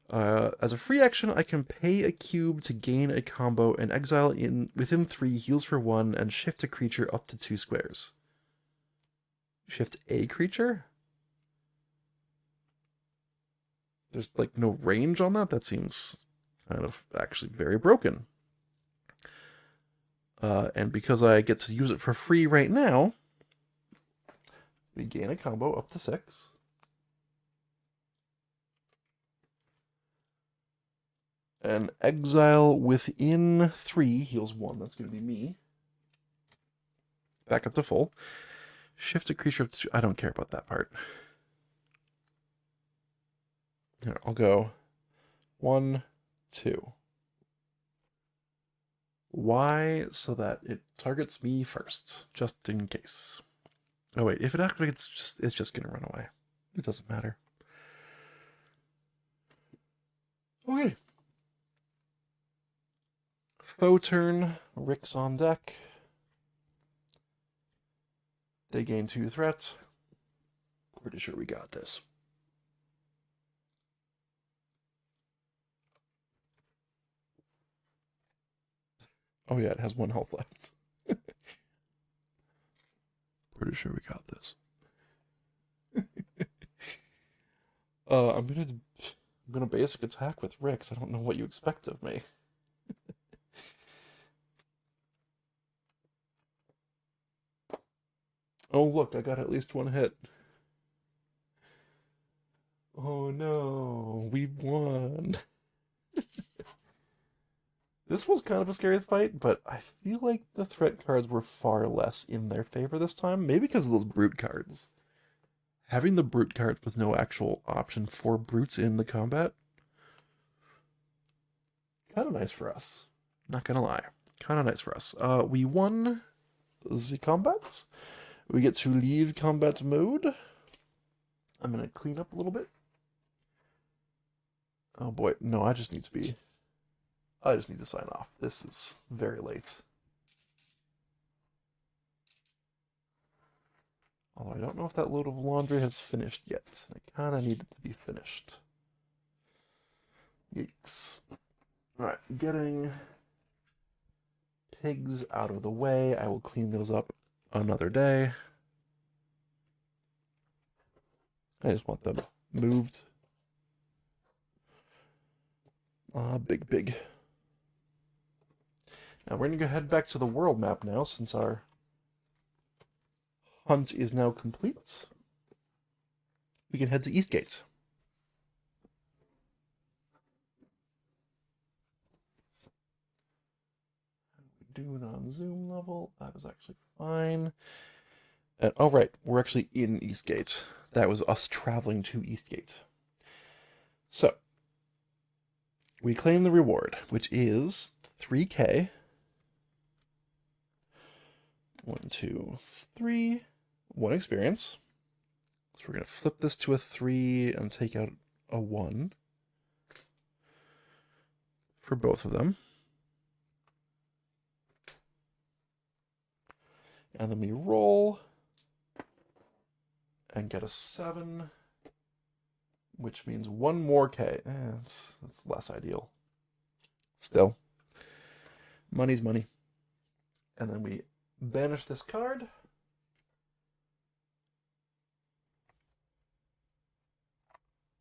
As a free action, I can pay a cube to gain a combo and exile within 3, heals for 1, and shift a creature up to 2 squares. Shift a creature? There's like no range on that? That seems kind of actually very broken. And because I get to use it for free right now, we gain a combo up to 6. And exile within 3 heals 1. That's going to be me. Back up to full. Shift a creature up to 2. I don't care about that part. Here, I'll go 1, 2. Why? So that it targets me first, just in case. Oh wait, if it activates, it's just gonna run away. It doesn't matter. Okay. Foe turn. Rick's on deck. They gain 2 threats. Pretty sure we got this. Oh yeah, it has 1 health left. Pretty sure we got this. I'm gonna basic attack with Rick's. I don't know what you expect of me. Oh look, I got at least 1 hit. Oh no, we won. This was kind of a scary fight, but I feel like the threat cards were far less in their favor this time. Maybe because of those brute cards. Having the brute cards with no actual option for brutes in the combat, kind of nice for us. Not gonna lie. Kind of nice for us. We won the combat. We get to leave combat mode. I'm gonna clean up a little bit. Oh boy, no, I just need to sign off. This is very late. Although I don't know if that load of laundry has finished yet. I kind of need it to be finished. Yikes. Alright, getting pigs out of the way. I will clean those up another day. I just want them moved. Big. Now we're going to go head back to the world map now, since our hunt is now complete. We can head to Eastgate. Do it on Zoom level. That is actually fine. And oh right, we're actually in Eastgate. That was us traveling to Eastgate. So we claim the reward, which is 3K. 1, 2, 3. 1 experience. So we're going to flip this to a 3 and take out a 1 for both of them. And then we roll and get a 7, which means 1 more K. It's less ideal. Still, money's money. And then we banish this card.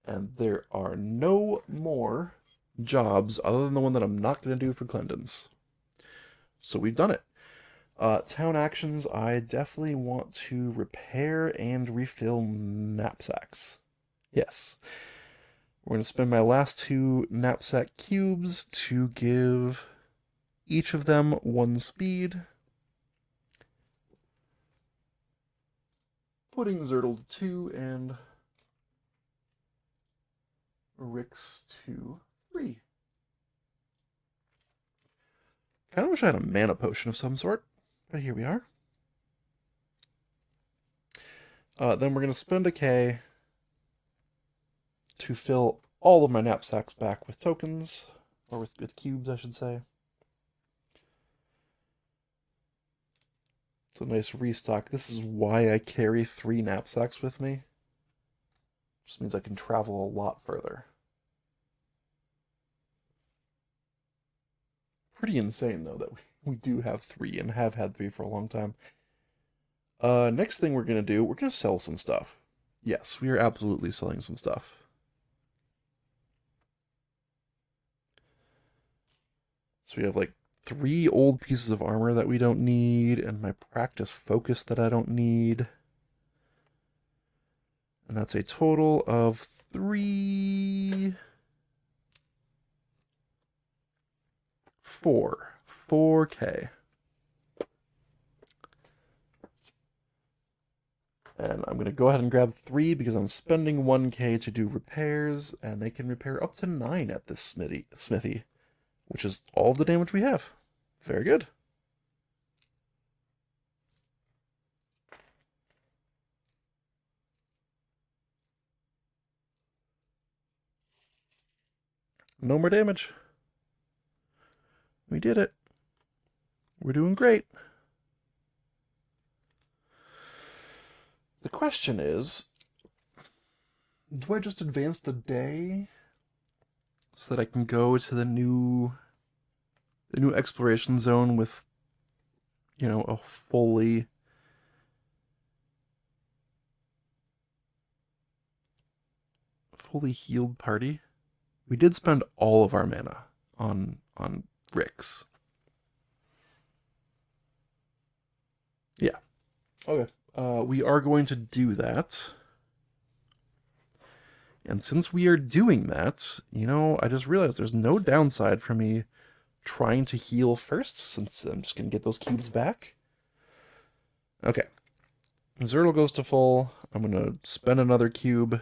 And there are no more jobs other than the one that I'm not going to do for Clendon's. So we've done it. Town actions, I definitely want to repair and refill knapsacks. Yes. We're going to spend my last 2 knapsack cubes to give each of them 1 speed. Putting Zertle to 2 and Rix to 3. Kind of wish I had a mana potion of some sort, but here we are. Then we're going to spend a K to fill all of my knapsacks back with tokens, or with cubes, I should say. It's a nice restock. This is why I carry 3 knapsacks with me. Just means I can travel a lot further. Pretty insane, though, that we do have 3 and have had 3 for a long time. Next thing we're going to do, we're going to sell some stuff. Yes, we are absolutely selling some stuff. So we have like 3 old pieces of armor that we don't need, and my practice focus that I don't need. And that's a total of 4K. 4K. And I'm going to go ahead and grab 3 because I'm spending 1K to do repairs, and they can repair up to 9 at this smithy, which is all of the damage we have. Very good. No more damage. We did it. We're doing great. The question is, do I just advance the day so that I can go to the new exploration zone with, you know, a fully healed party? We did spend all of our mana on Rix. Yeah. Okay. We are going to do that. And since we are doing that, you know, I just realized there's no downside for me trying to heal first, since I'm just going to get those cubes back. Okay. Zertle goes to full. I'm going to spend another cube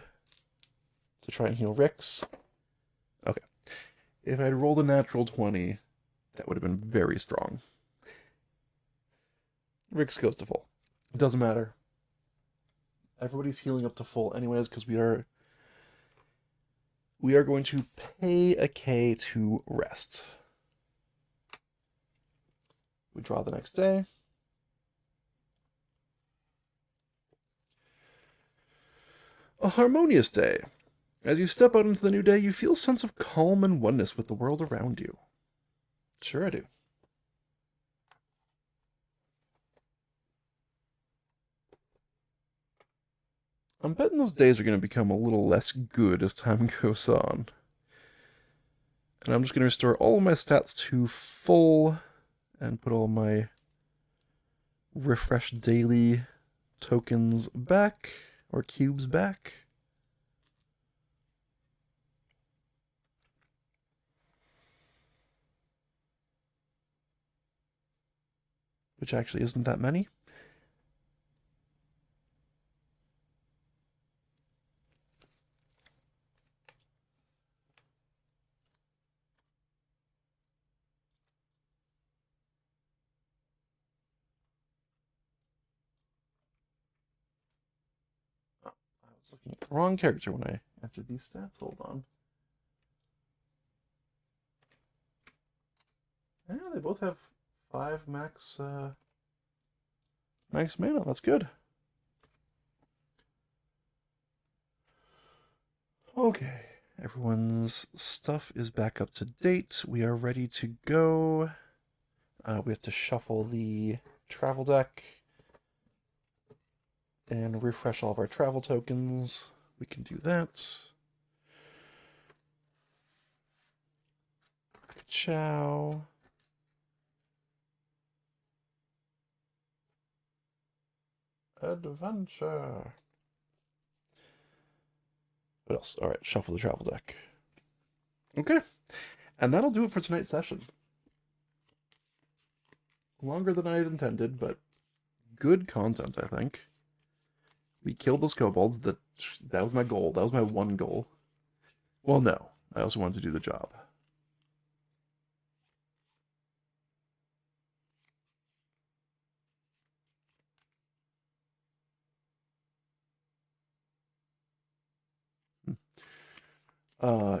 to try and heal Rix. Okay. If I'd rolled a natural 20, that would have been very strong. Rix goes to full. It doesn't matter. Everybody's healing up to full anyways, because we are going to pay a K to rest. We draw the next day. A harmonious day. As you step out into the new day, you feel a sense of calm and oneness with the world around you. Sure I do. I'm betting those days are going to become a little less good as time goes on. And I'm just going to restore all of my stats to full and put all my refresh daily tokens back, or cubes back. Which actually isn't that many. I was looking at the wrong character when I entered these stats. Hold on. Yeah, they both have 5 max max mana. That's good. Okay, everyone's stuff is back up to date. We are ready to go. We have to shuffle the travel deck and refresh all of our travel tokens. We can do that. Ciao. Adventure. What else? All right, shuffle the travel deck. Okay, and that'll do it for tonight's session. Longer than I had intended, but good content, I think. We killed those kobolds. That was my goal. That was my one goal. Well, no. I also wanted to do the job.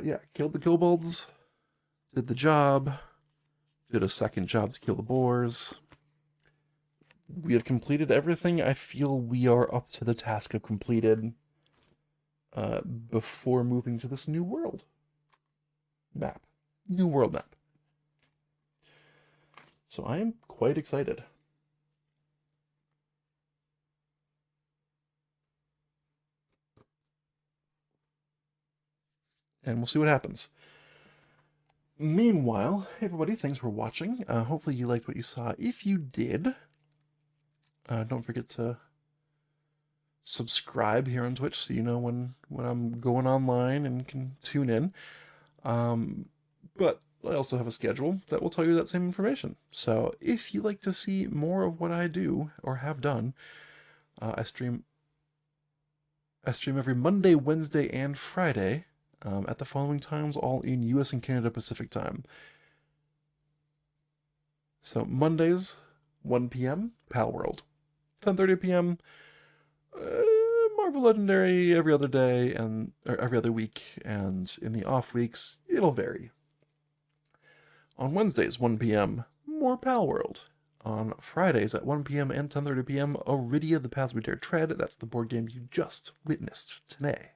Yeah, killed the kobolds, did the job, did a second job to kill the boars. We have completed everything I feel we are up to the task of completed before moving to this new world map. New world map. So I am quite excited. And we'll see what happens. Meanwhile, everybody, thanks for watching. Hopefully you liked what you saw. If you did, don't forget to subscribe here on Twitch so you know when I'm going online and can tune in. But I also have a schedule that will tell you that same information. So if you like to see more of what I do or have done, I stream every Monday, Wednesday, and Friday at the following times, all in US and Canada Pacific time. So Mondays, 1 p.m., Pal World. 10:30 p.m., Marvel Legendary every other day or every other week, and in the off weeks, it'll vary. On Wednesdays, 1 p.m., more Pal World. On Fridays at 1 p.m. and 10:30 p.m., Arydia, The Paths We Dare Tread. That's the board game you just witnessed today.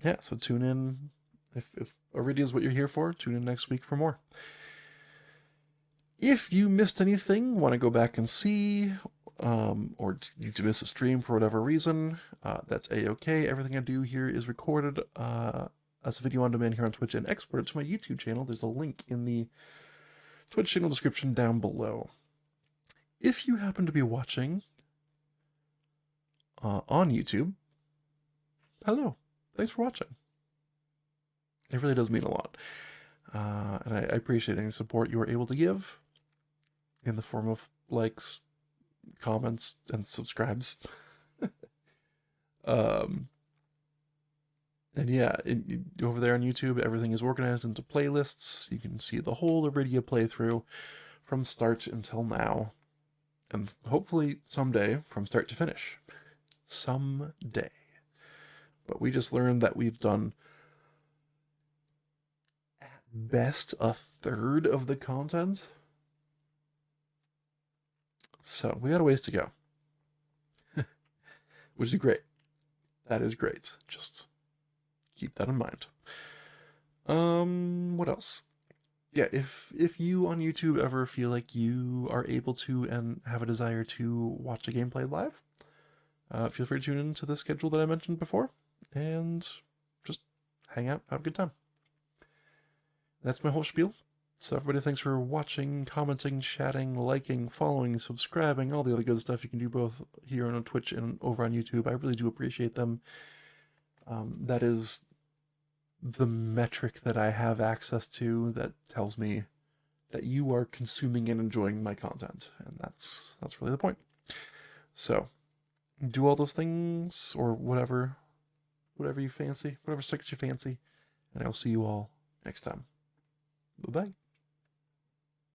Yeah, so tune in. If Arydia is what you're here for, tune in next week for more. If you missed anything, want to go back and see, or you miss a stream for whatever reason, that's a-okay. Everything I do here is recorded as a video on demand here on Twitch and exported to my YouTube channel. There's a link in the Twitch channel description down below. If you happen to be watching on YouTube, hello. Thanks for watching. It really does mean a lot. And I appreciate any support you are able to give in the form of likes, comments, and subscribes. um, and yeah, over there on YouTube, everything is organized into playlists. You can see the whole Arydia playthrough from start until now. And hopefully someday from start to finish. Someday. But we just learned that we've done at best a third of the content. So we got a ways to go. Which is great. That is great. Just keep that in mind. What else? Yeah, if you on YouTube ever feel like you are able to and have a desire to watch a gameplay live, feel free to tune into the schedule that I mentioned before and just hang out, have a good time. That's my whole spiel. So everybody, thanks for watching, commenting, chatting, liking, following, subscribing, all the other good stuff you can do both here on Twitch and over on YouTube. I really do appreciate them. That is the metric that I have access to that tells me that you are consuming and enjoying my content, and that's really the point. So do all those things, or whatever you fancy, whatever sticks you fancy, and I'll see you all next time. Bye bye.